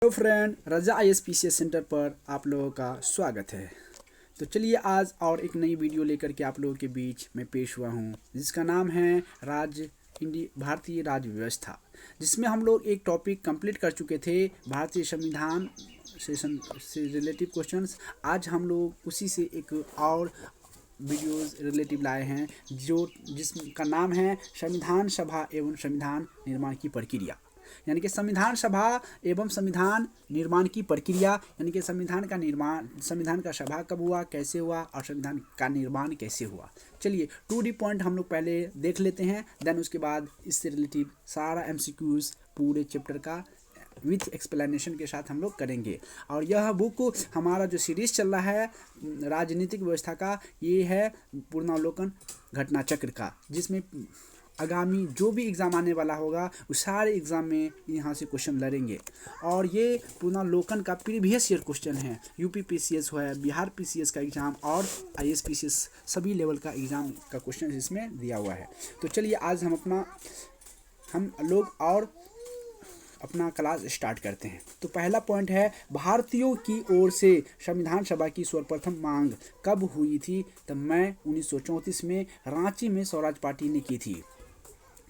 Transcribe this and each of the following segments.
तो फ्रेंड, रजा ISPCS centre पर आप लोगों का स्वागत है। तो चलिए आज और एक नई वीडियो लेकर के आप लोगों के बीच में पेश हुआ हूँ, जिसका नाम है भारतीय राज्य व्यवस्था, जिसमें हम लोग एक टॉपिक कंप्लीट कर चुके थे, भारतीय संविधान से रिलेटिव क्वेश्चंस। आज हम लोग उसी से एक और वीडियोस रिलेटिव लाए हैं जिसका नाम है संविधान सभा एवं संविधान निर्माण की प्रक्रिया। यानी कि संविधान सभा एवं संविधान निर्माण की प्रक्रिया, यानी कि संविधान का सभा कब हुआ, कैसे हुआ और संविधान का निर्माण कैसे हुआ। चलिए 2D पॉइंट हम लोग पहले देख लेते हैं, देन उसके बाद इससे रिलेटिव सारा MCQs पूरे चैप्टर का विथ एक्सप्लेनेशन के साथ हम लोग करेंगे। और यह बुक हमारा जो सीरीज चल रहा है राजनीतिक व्यवस्था का, ये है पुनरावलोकन घटना चक्र का, जिसमें आगामी जो भी एग्ज़ाम आने वाला होगा उस सारे एग्ज़ाम में यहाँ से क्वेश्चन लड़ेंगे। और ये पुनरावलोकन का प्रीवियस ईयर क्वेश्चन है, UP PCS है, बिहार PCS का एग्ज़ाम और ISPCS सभी लेवल का एग्ज़ाम का क्वेश्चन इसमें दिया हुआ है। तो चलिए आज हम लोग और अपना क्लास स्टार्ट करते हैं। तो पहला पॉइंट है, भारतीयों की ओर से संविधान सभा की सर्वप्रथम मांग कब हुई थी? तो मई 1934 में रांची में स्वराज पार्टी ने की थी।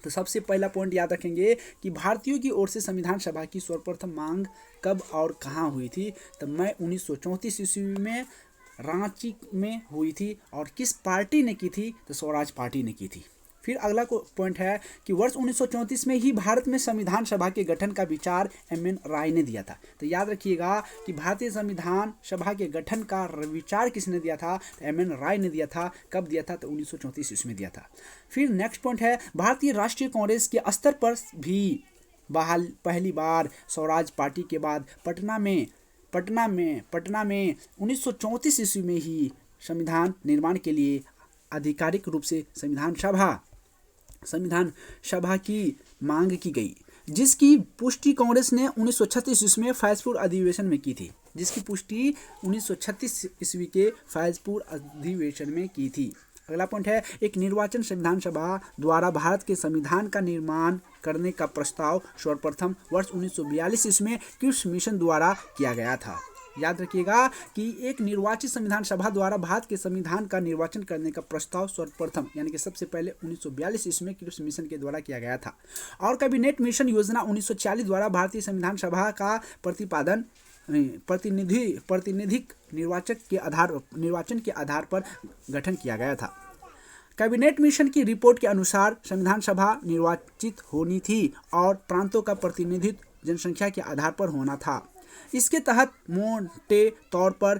तो सबसे पहला पॉइंट याद रखेंगे कि भारतीयों की ओर से संविधान सभा की सर्वप्रथम मांग कब और कहाँ हुई थी? तो मई 1934 ईस्वी में रांची में हुई थी। और किस पार्टी ने की थी? तो स्वराज पार्टी ने की थी। फिर अगला पॉइंट है कि वर्ष 1934 में ही भारत में संविधान सभा के गठन का विचार MN राय ने दिया था। तो याद रखिएगा कि भारतीय संविधान सभा के गठन का विचार किसने दिया था? तो MN राय ने दिया था। कब दिया था? तो 1934 इसमें दिया था। फिर नेक्स्ट पॉइंट है, भारतीय राष्ट्रीय कांग्रेस के स्तर पर भी पहली बार स्वराज पार्टी के बाद पटना में 1934 ईस्वी में ही संविधान निर्माण के लिए आधिकारिक रूप से संविधान सभा की मांग की गई, जिसकी पुष्टि कांग्रेस ने 1936 ईस्वी में फैजपुर अधिवेशन में की थी। जिसकी पुष्टि 1936 ईस्वी के फैजपुर अधिवेशन में की थी। अगला पॉइंट है, एक निर्वाचन संविधान सभा द्वारा भारत के संविधान का निर्माण करने का प्रस्ताव सर्वप्रथम वर्ष 1942 ईस्वी में क्रिप्स मिशन द्वारा किया गया था। याद रखिएगा कि एक निर्वाचित संविधान सभा द्वारा भारत के संविधान का निर्वाचन करने का प्रस्ताव सर्वप्रथम यानी कि सबसे पहले 1942 ईस्वी में क्रिप्स मिशन के द्वारा किया गया था। और कैबिनेट मिशन योजना 1940 द्वारा भारतीय संविधान सभा का प्रतिनिधिक निर्वाचन के आधार पर गठन किया गया था। कैबिनेट मिशन की रिपोर्ट के अनुसार संविधान सभा निर्वाचित होनी थी और प्रांतों का प्रतिनिधित्व जनसंख्या के आधार पर होना था। इसके तहत मोटे तौर पर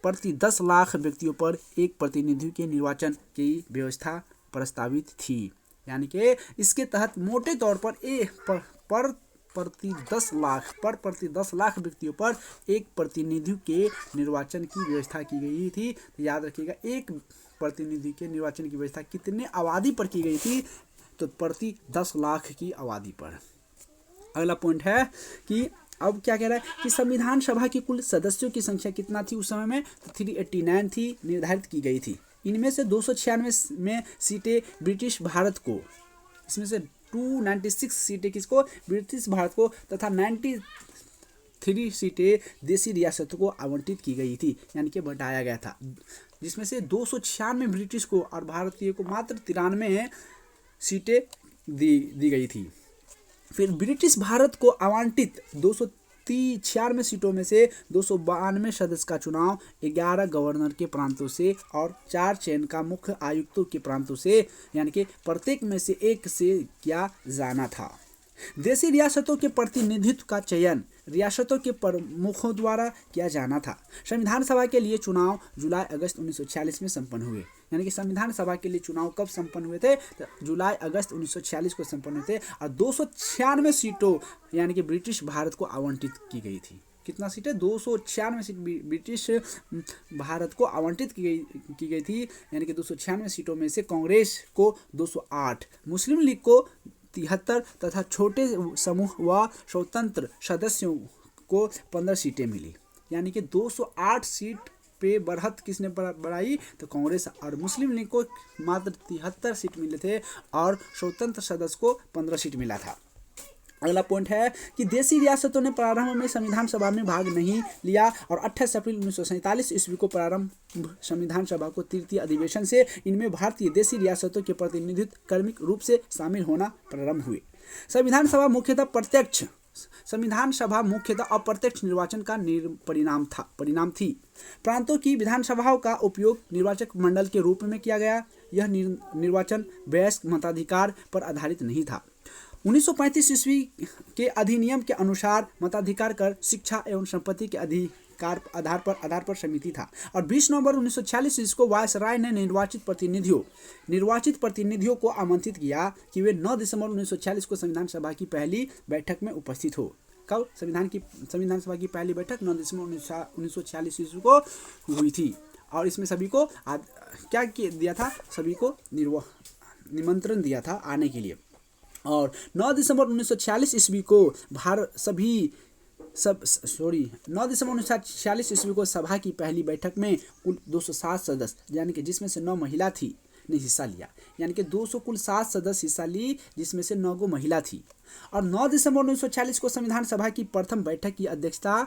प्रति 10 लाख व्यक्तियों पर एक प्रतिनिधि के निर्वाचन की व्यवस्था प्रस्तावित थी। यानी कि इसके तहत मोटे तौर पर प्रति 10 लाख व्यक्तियों पर एक प्रतिनिधि के निर्वाचन की व्यवस्था की गई थी। तो याद रखिएगा, एक प्रतिनिधि के निर्वाचन की व्यवस्था कितने आबादी पर की गई थी? तो प्रति 10 लाख की आबादी पर। अगला पॉइंट है कि अब क्या कह रहा है कि संविधान सभा की कुल सदस्यों की संख्या कितना थी उस समय में? तो 389 थी, निर्धारित की गई थी। इनमें से 296 में सीटें ब्रिटिश भारत को, इसमें से 296 सीटें किसको? ब्रिटिश भारत को, तथा 93 सीटें देसी रियासतों को आवंटित की गई थी, यानी कि बंटाया गया था, जिसमें से 296 ब्रिटिश को और भारतीय को मात्र 93 सीटें दी गई थी। फिर ब्रिटिश भारत को आवंटित 296 सीटों में से 292 सदस्य का चुनाव 11 गवर्नर के प्रांतों से और 4 चयन का मुख्य आयुक्तों के प्रांतों से, यानी कि प्रत्येक में से एक से किया जाना था। देशी रियासतों के प्रतिनिधित्व का चयन रियासतों के प्रमुखों द्वारा किया जाना था। संविधान सभा के लिए चुनाव जुलाई-अगस्त 1946 में संपन्न हुए। यानी कि संविधान सभा के लिए चुनाव कब संपन्न हुए थे? तो जुलाई-अगस्त 1946 को संपन्न हुए थे। और 296 सीटों यानी कि ब्रिटिश भारत को आवंटित की गई थी। कितना सीटें? 296 सीट ब्रिटिश भारत को आवंटित की गई थी। यानी कि 296 सीटों में से कांग्रेस को 208, मुस्लिम लीग को 73 तथा छोटे समूह व स्वतंत्र सदस्यों को 15 सीटें मिली। यानी कि 208 सीट पे बढ़त किसने बढ़ाई? तो कांग्रेस। और मुस्लिम लीग को मात्र 73 सीट मिले थे और स्वतंत्र सदस्य को 15 सीट मिला था। अगला पॉइंट है कि देशी रियासतों ने प्रारंभ में संविधान सभा में भाग नहीं लिया और 28 अप्रैल 1947 ईस्वी को प्रारंभ संविधान सभा को तृतीय अधिवेशन से इनमें भारतीय देशी रियासतों के प्रतिनिधित्व क्रमिक रूप से शामिल होना प्रारंभ हुए। संविधान सभा मुख्यतः अप्रत्यक्ष निर्वाचन का परिणाम थी। प्रांतों की विधानसभाओं का उपयोग निर्वाचक मंडल के रूप में किया गया। यह निर्वाचन वयस्क मताधिकार पर आधारित नहीं था। 1935 ईस्वी के अधिनियम के अनुसार मताधिकार कर शिक्षा एवं संपत्ति के अधिकार आधार पर समिति था और 20 नवंबर 1946 ईस्वी को वायसराय ने निर्वाचित प्रतिनिधियों को आमंत्रित किया कि वे 9 दिसंबर 1946 को संविधान सभा की पहली बैठक में उपस्थित हो। कब संविधान सभा की पहली बैठक 9 दिसंबर 1946 ईस्वी को हुई थी और इसमें सभी को क्या दिया था, सभी को निमंत्रण दिया था आने के लिए। और 9 दिसंबर 1946 ईस्वी को 9 दिसंबर 1946 ईस्वी को सभा की पहली बैठक में कुल 207 सदस्य यानी कि जिसमें से 9 महिला थी ने हिस्सा लिया, यानी कि 200 कुल 7 सदस्य हिस्सा ली जिसमें से 9 गो महिला थी। और 9 दिसंबर 1946 को संविधान सभा की प्रथम बैठक की अध्यक्षता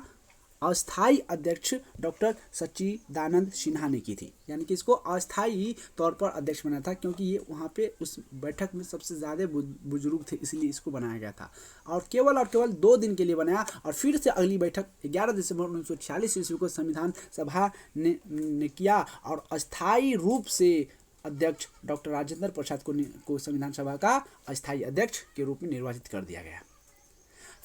अस्थायी अध्यक्ष डॉक्टर सच्चिदानंद सिन्हा ने की थी, यानी कि इसको अस्थायी तौर पर अध्यक्ष बनाया था क्योंकि ये वहाँ पे उस बैठक में सबसे ज़्यादा बुजुर्ग थे, इसलिए इसको बनाया गया था और केवल 2 दिन के लिए बनाया। और फिर से अगली बैठक 11 दिसंबर 1946 ईस्वी को संविधान सभा ने किया और अस्थायी रूप से अध्यक्ष डॉक्टर राजेंद्र प्रसाद को संविधान सभा का अस्थायी अध्यक्ष के रूप में निर्वाचित कर दिया गया।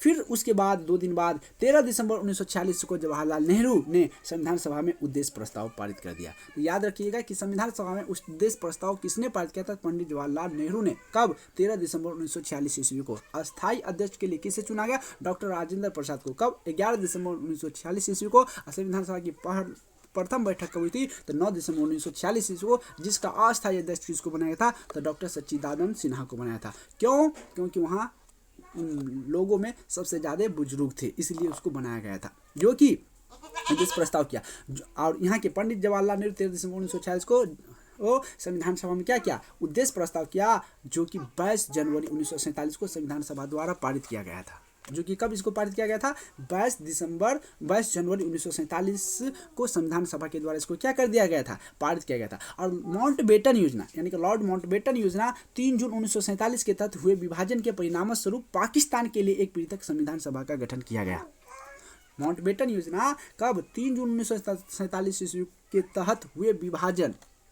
फिर उसके बाद 2 दिन बाद 13 दिसंबर 1946 को जवाहरलाल नेहरू ने संविधान सभा में उद्देश्य प्रस्ताव पारित कर दिया। तो याद रखिएगा कि संविधान सभा में उद्देश्य प्रस्ताव किसने पारित किया था? पंडित जवाहरलाल नेहरू ने। कब? 13 दिसंबर 1946 ईस्वी को। अस्थायी अध्यक्ष के लिए किसे चुना गया? डॉक्टर राजेंद्र प्रसाद को। कब? 11 दिसंबर 1946 ईस्वी को। संविधान सभा की प्रथम बैठक कब हुई थी? तो 9 दिसंबर 1946 ईस्वी को, जिसका अस्थायी अध्यक्ष किसको बनाया था? तो डॉक्टर सच्चिदानंद सिन्हा को बनाया था। क्यों? क्योंकि वहाँ लोगों में सबसे ज़्यादा बुजुर्ग थे, इसलिए उसको बनाया गया था, जो कि उद्देश्य प्रस्ताव किया। और यहाँ के पंडित जवाहरलाल नेहरू 13 दिसंबर 1946 को संविधान सभा में क्या किया? उद्देश्य प्रस्ताव किया, जो कि 22 जनवरी 1947 को संविधान सभा द्वारा पारित किया गया था। जो कि कब इसको पारित किया गया था? 22 जनवरी 1947 को संविधान सभा के द्वारा इसको क्या कर दिया गया था? पारित किया गया था। और माउंटबेटन योजना यानी कि लॉर्ड माउंटबेटन योजना 3 जून 1947 के तहत हुए विभाजन के परिणामस्वरूप पाकिस्तान के लिए एक पृथक संविधान सभा का गठन किया गया। माउंटबेटन योजना कब? 3 जून 1947 ईस्वी के तहत हुए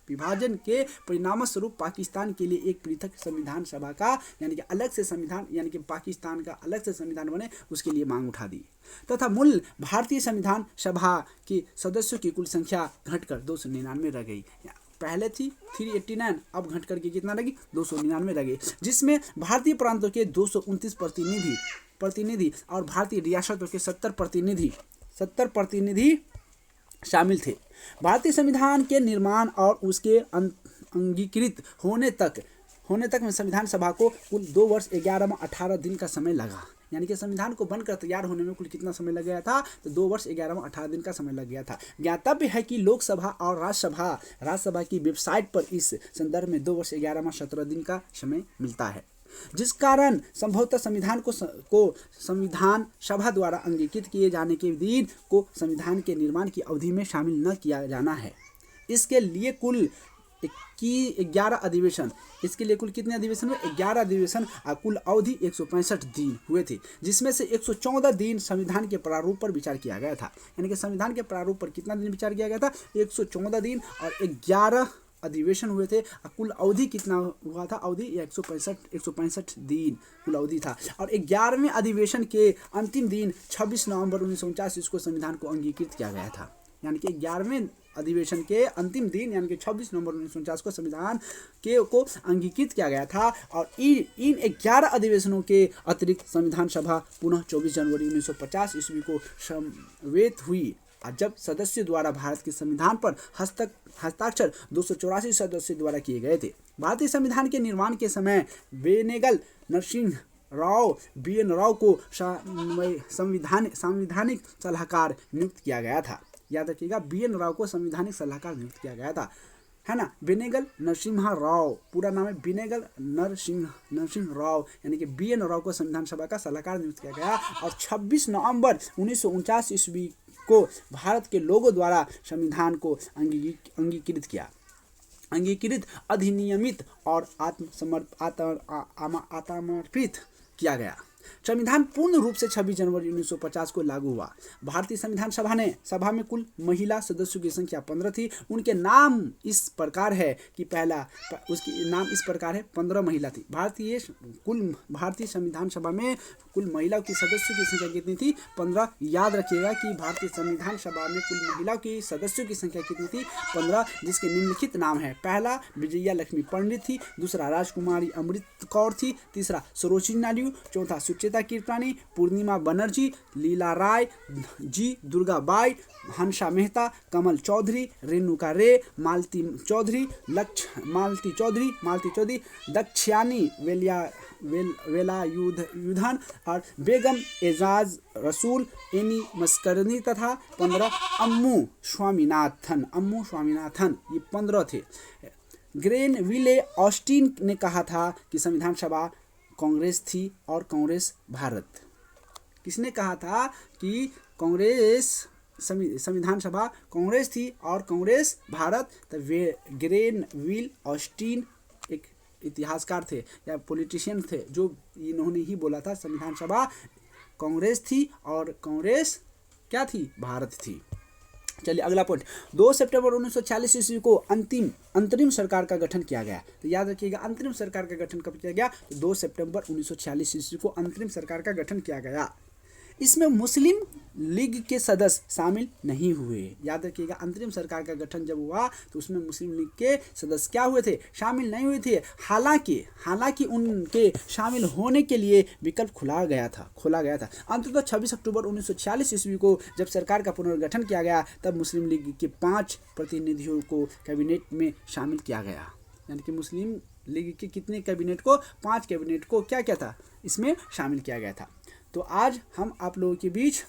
विभाजन के परिणामस्वरूप पाकिस्तान के लिए एक पृथक संविधान सभा का यानी कि अलग से संविधान यानी कि पाकिस्तान का अलग से संविधान बने, उसके लिए मांग उठा दी तथा मूल भारतीय संविधान सभा के सदस्यों की कुल संख्या घटकर 299 रह गई। पहले थी 389, अब घट करके कितना लगी? 299 रह गई, जिसमें भारतीय प्रांतों के 229 प्रतिनिधि और भारतीय रियासतों के 70 प्रतिनिधि शामिल थे। भारतीय संविधान के निर्माण और उसके अंगीकृत होने तक में संविधान सभा को कुल 2 वर्ष 11 माह 18 दिन का समय लगा। यानी कि संविधान को बनकर तैयार होने में कुल कितना समय लग गया था? तो 2 वर्ष 11 माह 18 दिन का समय लग गया था। ज्ञातव्य है कि लोकसभा और राज्यसभा की वेबसाइट पर इस संदर्भ में 2 वर्ष 11 माह 17 दिन का समय मिलता है, जिस कारण संभवतः संविधान सभा द्वारा अंगीकृत किए जाने के दिन को संविधान के निर्माण की अवधि में शामिल न किया जाना है। इसके लिए कुल 11 अधिवेशन, कितने अधिवेशन हुए? 11 अधिवेशन और कुल अवधि 165 दिन हुए थे, जिसमें से 114 दिन संविधान के प्रारूप पर विचार किया गया था। यानी कि संविधान के प्रारूप पर कितना दिन विचार किया गया था? 114 दिन और 11 अधिवेशन हुए थे। कुल अवधि कितना हुआ था? अवधि 165 दिन कुल अवधि था। और 11वें अधिवेशन के अंतिम दिन 26 नवंबर 1949 इसको संविधान को अंगीकृत किया गया था। यानी कि 11वें अधिवेशन के अंतिम दिन यानी कि 26 नवंबर 1949 को संविधान को अंगीकृत किया गया था। और इन 11 अधिवेशनों के अतिरिक्त संविधान सभा पुनः 24 जनवरी 1950 ईस्वी को समवेत हुई, जब सदस्यों द्वारा भारत के संविधान पर हस्ताक्षर 284 सदस्यों द्वारा किए गए थे। भारतीय संविधान के निर्माण के समय बेनेगल नरसिंह राव BN राव को संवैधानिक सलाहकार नियुक्त किया गया था। याद रखिएगा, BN राव को संवैधानिक सलाहकार नियुक्त किया गया था। है ना, बेनेगल नरसिम्हा राव, पूरा नाम है बेनेगल नरसिंह राव, यानी कि BN राव को संविधान सभा का सलाहकार नियुक्त किया गया। और 26 नवंबर 1949 ईस्वी को भारत के लोगों द्वारा संविधान को अंगीकृत, अधिनियमित और आत्मसमर्पित किया गया। संविधान पूर्ण रूप से 26 जनवरी 1950 को लागू हुआ। भारतीय संविधान सभा में कुल महिला सदस्यों की संख्या 15 थी। उनके नाम इस प्रकार है कि उसकी नाम इस प्रकार है, 15 महिला थी। भारतीय संविधान सभा में कुल महिलाओं की सदस्यों की संख्या कितनी थी? 15। याद रखिएगा कि भारतीय संविधान सभा में कुल महिलाओं की सदस्यों की संख्या कितनी थी? 15, जिसके निम्नलिखित नाम है। पहला विजया लक्ष्मी पंडित थी, दूसरा राजकुमारी अमृत कौर थी, तीसरा सरोजिनी नायडू, चौथा सुचेता कृपलानी, पूर्णिमा बनर्जी, लीला राय जी, दुर्गा बाई, हंसा मेहता, कमल चौधरी, रेणुका रे, मालती चौधरी, दक्षयानी वेलायुधन और बेगम एजाज रसूल, एनी मस्करनी तथा 15 अम्मू स्वामीनाथन, ये 15 थे। ग्रेनविले ऑस्टिन ने कहा था कि संविधान सभा कांग्रेस थी और कांग्रेस भारत। किसने कहा था कि संविधान सभा कांग्रेस थी और कांग्रेस भारत? तो ग्रेनविल ऑस्टिन एक इतिहासकार थे या पॉलिटिशियन थे, जो इन्होंने ही बोला था संविधान सभा कांग्रेस थी और कांग्रेस क्या थी? भारत थी। चलिए अगला पॉइंट, 2 सितंबर 1946 ईस्वी को अंतरिम सरकार का गठन किया गया। तो याद रखिएगा, अंतरिम सरकार का गठन कब किया गया? तो 2 सितंबर 1946 ईस्वी को अंतरिम सरकार का गठन किया गया। इसमें मुस्लिम लीग के सदस्य शामिल नहीं हुए। याद रखिएगा, अंतरिम सरकार का गठन जब हुआ तो उसमें मुस्लिम लीग के सदस्य क्या हुए थे? शामिल नहीं हुए थे। हालांकि उनके शामिल होने के लिए विकल्प खोला गया था। अंततः 26 अक्टूबर 1946 ईस्वी को जब सरकार का पुनर्गठन किया गया, तब मुस्लिम लीग के 5 प्रतिनिधियों को कैबिनेट में शामिल किया गया। यानी कि मुस्लिम लीग के कितने कैबिनेट को? 5 कैबिनेट को क्या था? इसमें शामिल किया गया था। तो आज हम आप लोगों के बीच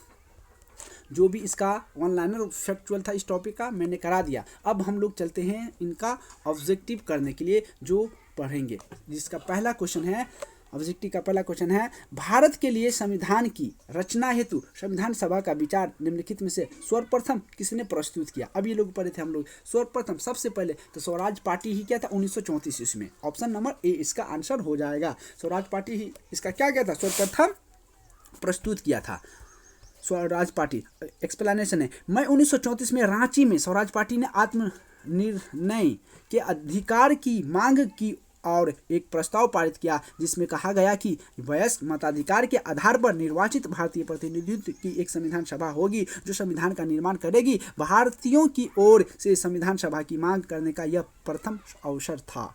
जो भी इसका ऑनलाइनर फैक्चुअल था इस टॉपिक का मैंने करा दिया। अब हम लोग चलते हैं इनका ऑब्जेक्टिव करने के लिए, जो पढ़ेंगे, जिसका पहला क्वेश्चन है, ऑब्जेक्टिव का पहला क्वेश्चन है, भारत के लिए संविधान की रचना हेतु संविधान सभा का विचार निम्नलिखित में से सर्वप्रथम किसने प्रस्तुत किया? अब ये लोग पढ़े थे हम लोग, सर्वप्रथम सबसे पहले तो स्वराज पार्टी ही क्या था? 1934 ईस्वी में। ऑप्शन नंबर ए इसका आंसर हो जाएगा। स्वराज पार्टी ही इसका क्या था? सर्वप्रथम प्रस्तुत किया था स्वराज पार्टी। एक्सप्लेनेशन है, मई 1934 में रांची में स्वराज पार्टी ने आत्मनिर्णय के अधिकार की मांग की और एक प्रस्ताव पारित किया, जिसमें कहा गया कि वयस्क मताधिकार के आधार पर निर्वाचित भारतीय प्रतिनिधित्व की एक संविधान सभा होगी, जो संविधान का निर्माण करेगी। भारतीयों की ओर से संविधान सभा की मांग करने का यह प्रथम अवसर था।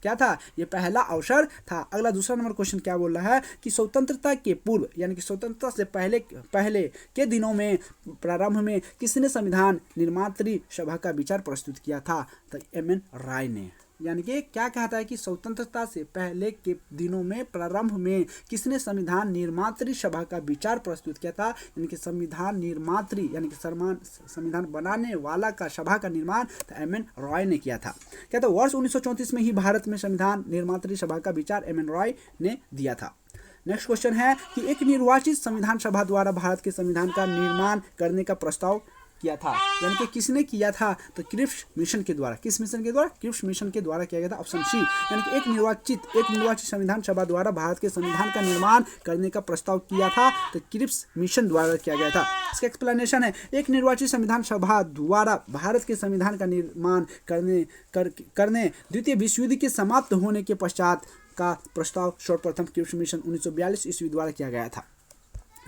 क्या था? ये पहला अवसर था। अगला दूसरा नंबर क्वेश्चन क्या बोल रहा है कि स्वतंत्रता के पूर्व यानी कि स्वतंत्रता से पहले के दिनों में प्रारंभ में किसने संविधान निर्मात्री सभा का विचार प्रस्तुत किया था? तो MN राय ने। यानी कि क्या कहता है कि स्वतंत्रता से पहले के दिनों में प्रारंभ में किसने संविधान निर्मात्री सभा का विचार प्रस्तुत किया था? यानी कि संविधान निर्मात्री यानी कि संविधान बनाने वाला का सभा का निर्माण तो MN रॉय ने किया था। क्या था? वर्ष 1934 में ही भारत में संविधान निर्मात्री सभा का विचार MN रॉय ने दिया था। नेक्स्ट क्वेश्चन है कि एक निर्वाचित संविधान सभा द्वारा भारत के संविधान का निर्माण करने का प्रस्ताव किया था। यानी कि किसने किया था? तो क्रिप्स मिशन के द्वारा। किस मिशन के द्वारा? क्रिप्स मिशन के द्वारा किया गया था। Option C. यानी कि एक निर्वाचित संविधान सभा द्वारा भारत के संविधान का निर्माण करने का प्रस्ताव किया था, तो क्रिप्स मिशन द्वारा किया गया था। इसका एक्सप्लेनेशन है, एक निर्वाचित संविधान सभा द्वारा भारत के संविधान का निर्माण करने द्वितीय विश्व युद्ध के समाप्त होने के पश्चात का प्रस्ताव सर्वप्रथम क्रिप्स मिशन 1942 ईस्वी द्वारा किया गया था।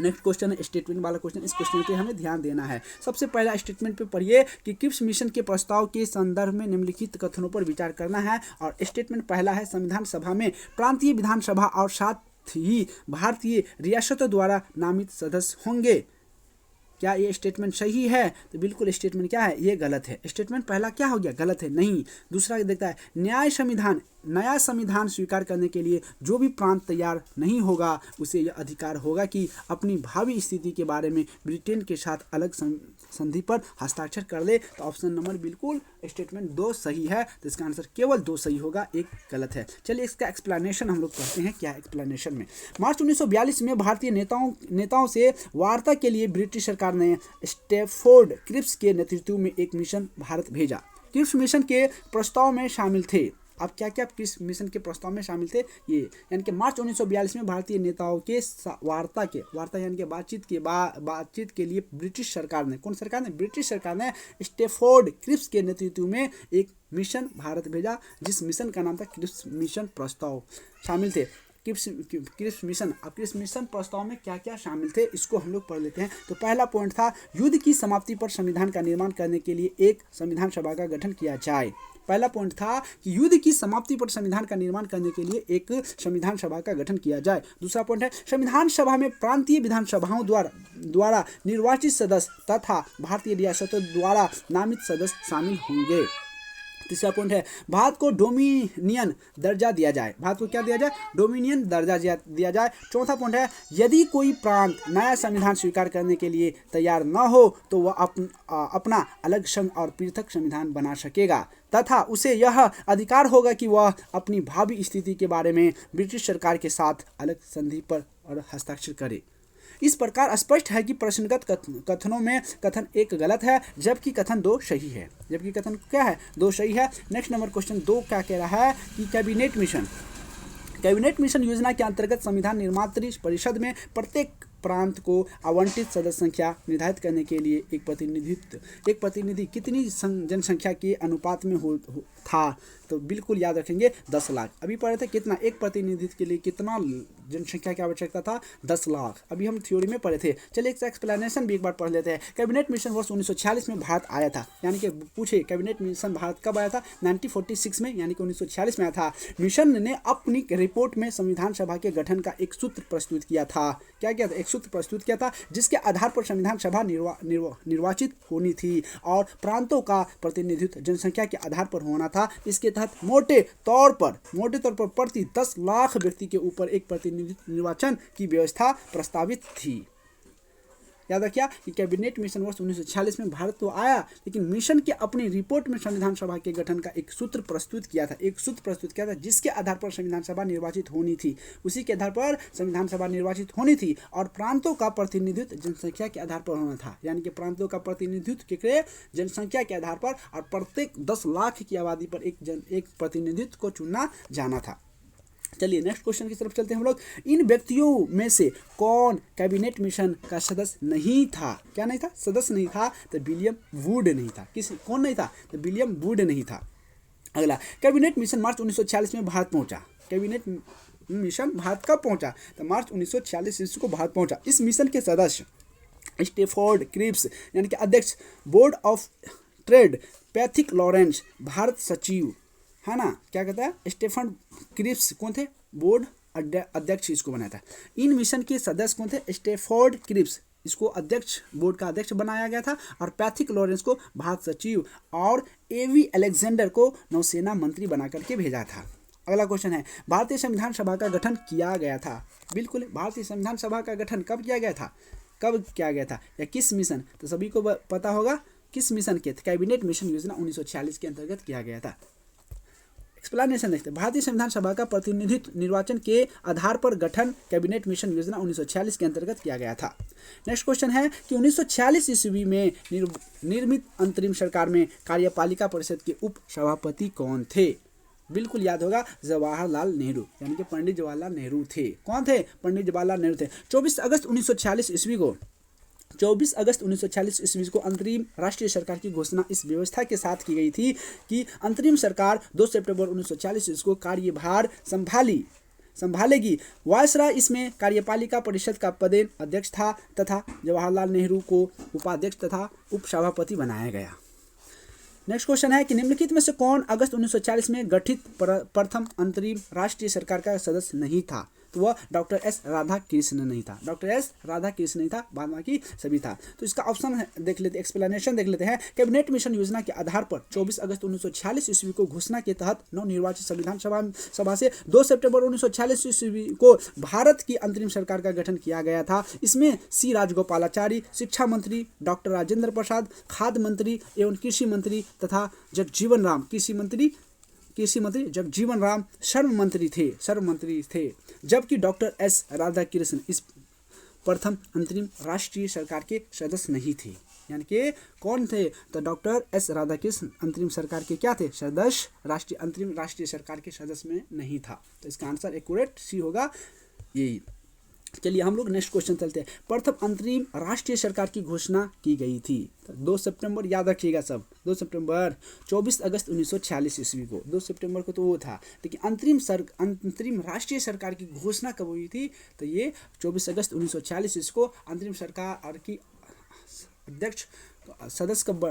नेक्स्ट क्वेश्चन है स्टेटमेंट वाला क्वेश्चन। इस क्वेश्चन पे हमें ध्यान देना है। सबसे पहला स्टेटमेंट पे पढ़िए कि क्रिप्स मिशन के प्रस्ताव के संदर्भ में निम्नलिखित कथनों पर विचार करना है। और स्टेटमेंट पहला है, संविधान सभा में प्रांतीय विधानसभा और साथ ही भारतीय रियासतों द्वारा नामित सदस्य होंगे। क्या ये स्टेटमेंट सही है? तो बिल्कुल स्टेटमेंट क्या है? ये गलत है। स्टेटमेंट पहला क्या हो गया? गलत है। नहीं। दूसरा देखता है, न्याय संविधान नया संविधान स्वीकार करने के लिए जो भी प्रांत तैयार नहीं होगा उसे यह अधिकार होगा कि अपनी भावी स्थिति के बारे में ब्रिटेन के साथ अलग संधि पर हस्ताक्षर कर ले। तो ऑप्शन नंबर बिल्कुल स्टेटमेंट 2 सही है। तो इसका आंसर केवल 2 सही होगा, एक गलत है। चलिए इसका एक्सप्लेनेशन हम लोग पढ़ते हैं। क्या एक्सप्लेनेशन में मार्च 1942 में भारतीय नेताओं से वार्ता के लिए ब्रिटिश सरकार ने स्टैफोर्ड क्रिप्स के नेतृत्व में एक मिशन भारत भेजा। क्रिप्स मिशन के प्रस्ताव में शामिल थे। अब क्या क्या किस मिशन के प्रस्ताव में शामिल थे ये, यानी कि मार्च 1942 में भारतीय नेताओं के वार्ता यानी कि बातचीत के लिए ब्रिटिश सरकार ने, कौन सरकार ने, ब्रिटिश सरकार ने स्टैफोर्ड क्रिप्स के नेतृत्व में एक मिशन भारत भेजा, जिस मिशन का नाम था क्रिप्स मिशन। प्रस्ताव शामिल थे क्रिप्स मिशन। अब क्रिप्स मिशन प्रस्ताव में क्या क्या शामिल थे इसको हम लोग पढ़ लेते हैं। तो पहला पॉइंट था युद्ध की समाप्ति पर संविधान का निर्माण करने के लिए एक संविधान सभा का गठन किया जाए। पहला पॉइंट था कि युद्ध की समाप्ति पर संविधान का निर्माण करने के लिए एक संविधान सभा का गठन किया जाए। दूसरा पॉइंट है संविधान सभा में प्रांतीय विधानसभाओं द्वारा निर्वाचित सदस्य तथा भारतीय रियासतों द्वारा नामित सदस्य शामिल होंगे। तीसरा पॉइंट है भारत को डोमिनियन दर्जा दिया जाए। भारत को क्या दिया जाए, डोमिनियन दर्जा दिया जाए। चौथा पॉइंट है यदि कोई प्रांत नया संविधान स्वीकार करने के लिए तैयार न हो तो वह अपना अलग संघ और पृथक संविधान बना सकेगा तथा उसे यह अधिकार होगा कि वह अपनी भावी स्थिति के बारे में ब्रिटिश सरकार के साथ अलग संधि पर और हस्ताक्षर करे। इस प्रकार स्पष्ट है कि प्रश्नगत कथनों में कथन 1 गलत है जबकि कथन 2 सही है। जबकि कथन क्या है, 2 सही है। नेक्स्ट नंबर क्वेश्चन 2 क्या कह रहा है कि कैबिनेट मिशन योजना के अंतर्गत संविधान निर्मात्री परिषद में प्रत्येक प्रांत को आवंटित सदस्य संख्या निर्धारित करने के लिए एक प्रतिनिधि कितनी जनसंख्या के अनुपात में था। तो बिल्कुल याद रखेंगे 10 लाख। अभी पढ़े थे कितना, एक प्रतिनिधित्व के लिए कितना जनसंख्या की आवश्यकता था, 10 लाख। अभी हम थ्योरी में पढ़े थे। चलिए इसका एक्सप्लेनेशन भी एक बार पढ़ लेते हैं। कैबिनेट मिशन वर्ष 1946 में भारत आया था, यानी कि पूछे कैबिनेट मिशन भारत कब आया था, 1946 में, यानी कि 1946 में आया था। मिशन ने अपनी रिपोर्ट में संविधान सभा के गठन का एक सूत्र प्रस्तुत किया था। क्या किया था, एक सूत्र प्रस्तुत किया था जिसके आधार पर संविधान सभा निर्वाचित होनी थी और प्रांतों का प्रतिनिधित्व जनसंख्या के आधार पर होना था। इसके तहत मोटे तौर पर प्रति 10 लाख व्यक्ति के ऊपर एक प्रतिनिधित्व निर्वाचन की व्यवस्था प्रस्तावित थी। याद रखिए कि कैबिनेट मिशन वर्ष 1946 में भारत तो आया, लेकिन मिशन के अपनी रिपोर्ट में संविधान सभा के गठन का एक सूत्र प्रस्तुत किया था जिसके आधार पर संविधान सभा निर्वाचित होनी थी। उसी के आधार पर संविधान सभा निर्वाचित होनी थी और प्रांतों का प्रतिनिधित्व जनसंख्या के आधार पर होना था, यानी कि प्रांतों का प्रतिनिधित्व के जनसंख्या के आधार पर और प्रत्येक 10 लाख की आबादी पर एक प्रतिनिधित्व को चुनना जाना था। चलिए नेक्स्ट क्वेश्चन की तरफ चलते हैं हम लोग। इन व्यक्तियों में से कौन कैबिनेट मिशन का सदस्य नहीं था? क्या नहीं था, सदस्य नहीं था? तो विलियम वुड नहीं था। कौन नहीं था? तो विलियम वुड नहीं था। अगला, कैबिनेट मिशन मार्च 1946 में भारत पहुंचा। कैबिनेट मिशन भारत कब पहुंचा? तो मार्च 1946 ईस्वी को भारत पहुंचा। इस मिशन के सदस्य स्टैफोर्ड क्रिप्स यानी कि अध्यक्ष, board of trade Pethick Lawrence Bharat सचिव, है ना, क्या कहता है, स्टेफन क्रिप्स कौन थे? बोर्ड अध्यक्ष इसको बनाया था। इन मिशन के सदस्य कौन थे? स्टैफोर्ड क्रिप्स, इसको अध्यक्ष, बोर्ड का अध्यक्ष बनाया गया था, और पैथिक लॉरेंस को भारत सचिव और एवी अलेक्जेंडर को नौसेना मंत्री बना करके भेजा था। अगला क्वेश्चन है, भारतीय संविधान सभा का गठन किया गया था। बिल्कुल, भारतीय संविधान सभा का गठन कब किया गया था? कब किया गया था या किस मिशन? तो सभी को पता होगा किस मिशन के? कैबिनेट मिशन योजना 1946 के अंतर्गत किया गया था। एक्सप्लेनेशन देखते हैं। भारतीय संविधान सभा का प्रतिनिधित्व निर्वाचन के आधार पर गठन कैबिनेट मिशन योजना 1946 के अंतर्गत किया गया था। नेक्स्ट क्वेश्चन है कि 1946 ईस्वी में निर्मित अंतरिम सरकार में कार्यपालिका परिषद के उप सभापति कौन थे? बिल्कुल याद होगा, जवाहरलाल नेहरू, यानी कि पंडित जवाहरलाल नेहरू थे। कौन थे? पंडित जवाहरलाल नेहरू थे। 24 अगस्त 1946 ईस्वी को अंतरिम राष्ट्रीय सरकार की घोषणा इस व्यवस्था के साथ की गई थी कि अंतरिम सरकार 2 सितंबर 1946 ईस्वी को कार्यभार संभालेगी। वायसराय इसमें कार्यपालिका परिषद का पदेन अध्यक्ष था तथा जवाहरलाल नेहरू को उपाध्यक्ष तथा उपसभापति बनाया गया। नेक्स्ट क्वेश्चन है कि निम्नलिखित में से कौन अगस्त 1940 में गठित प्रथम अंतरिम राष्ट्रीय सरकार का सदस्य नहीं था? तो वह डॉक्टर एस राधा कृष्ण नहीं था, डॉक्टर एस राधा कृष्ण नहीं था, बाद बाकी सभी था। तो इसका ऑप्शन देख लेते, एक्सप्लेनेशन देख लेते हैं। कैबिनेट मिशन योजना के आधार पर 24 अगस्त 1946 ईस्वी को घोषणा के तहत नवनिर्वाचित संविधान सभा से 2 सितंबर 1946 ईस्वी को भारत की अंतरिम सरकार का गठन किया गया था। इसमें सी राजगोपालाचारी शिक्षा मंत्री, डॉक्टर राजेंद्र प्रसाद खाद्य मंत्री एवं कृषि मंत्री तथा जगजीवन राम कृषि मंत्री जगजीवन राम श्रम मंत्री थे, जबकि डॉक्टर एस राधाकृष्ण इस प्रथम अंतरिम राष्ट्रीय सरकार के सदस्य नहीं थे। यानी कि कौन थे? तो डॉक्टर एस राधाकृष्ण अंतरिम सरकार के क्या थे? सदस्य। अंतरिम राष्ट्रीय सरकार के सदस्य में नहीं था। तो इसका आंसर एक्यूरेट सी होगा यही। चलिए हम लोग नेक्स्ट क्वेश्चन चलते हैं। प्रथम अंतरिम राष्ट्रीय सरकार की घोषणा की गई थी 2 सितंबर, याद रखिएगा सब, 2 सितंबर। 24 अगस्त 1946 ईस्वी को, 2 सितंबर को तो वो था, लेकिन अंतरिम राष्ट्रीय सरकार की घोषणा कब हुई थी? तो ये 24 अगस्त 1946 ईस्वी को अंतरिम सरकार की अध्यक्ष सदस्य कब,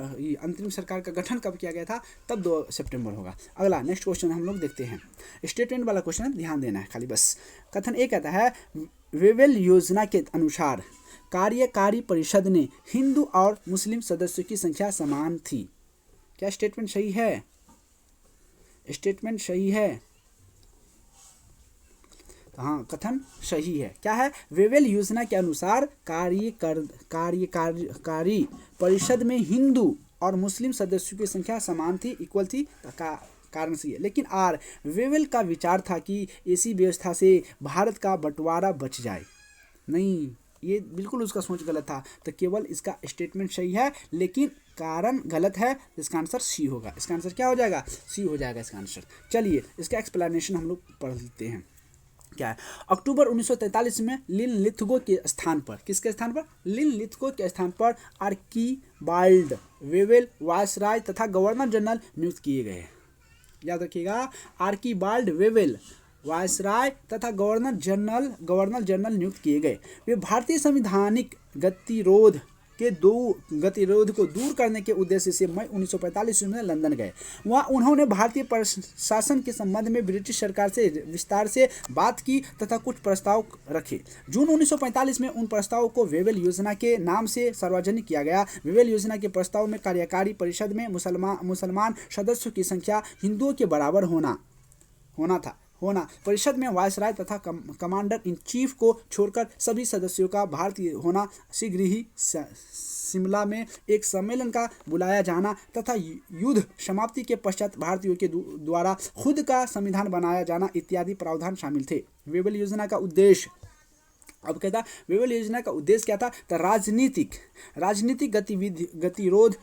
अंतरिम सरकार का गठन कब किया गया था? तब 2 सितंबर होगा। अगला नेक्स्ट क्वेश्चन हम लोग देखते हैं। स्टेटमेंट वाला क्वेश्चन है, ध्यान देना है खाली बस। कथन ए कहता है वेवेल योजना के अनुसार कार्यकारी परिषद ने हिंदू और मुस्लिम सदस्यों की संख्या समान थी। क्या स्टेटमेंट सही है? स्टेटमेंट सही है? हाँ, कथन सही है। क्या है? वेवेल योजना के अनुसार कार्यकारी परिषद में हिंदू और मुस्लिम सदस्यों की संख्या समान थी, इक्वल थी, कारण सही है। लेकिन वेवेल का विचार था कि ऐसी व्यवस्था से भारत का बंटवारा बच जाए। नहीं, ये बिल्कुल उसका सोच गलत था। तो केवल इसका स्टेटमेंट सही है लेकिन कारण गलत है। इसका आंसर सी होगा। इसका आंसर क्या हो जाएगा? सी हो जाएगा इसका आंसर। चलिए इसका एक्सप्लेनेशन हम लोग पढ़ लेते हैं। क्या है? अक्टूबर 1943 में लिनलिथगो के स्थान पर, किसके स्थान पर? लिनलिथगो के स्थान पर आर्कीबाल्ड वेवेल वायसराय तथा गवर्नर जनरल नियुक्त किए गए। याद रखिएगा, आर्कीबाल्ड वेवेल वायसराय तथा गवर्नर जनरल नियुक्त किए गए। वे भारतीय संवैधानिक गतिरोध को दूर करने के उद्देश्य से मई 1945 में लंदन गए। वहाँ उन्होंने भारतीय प्रशासन के संबंध में ब्रिटिश सरकार से विस्तार से बात की तथा कुछ प्रस्ताव रखे। जून 1945 में उन प्रस्तावों को वेवेल योजना के नाम से सार्वजनिक किया गया। वेवेल योजना के प्रस्ताव में कार्यकारी परिषद में मुसलमान सदस्यों की संख्या हिंदुओं के बराबर होना परिषद में वायसराय तथा कमांडर इन चीफ को छोड़कर सभी सदस्यों का भारतीय होना, शीघ्र ही शिमला में एक सम्मेलन का बुलाया जाना तथा युद्ध समाप्ति के पश्चात भारतीयों के द्वारा खुद का संविधान बनाया जाना इत्यादि प्रावधान शामिल थे। वेवेल योजना का उद्देश्य, अब कहता वेवेल योजना का उद्देश्य क्या था? तो राजनीतिक गतिरोध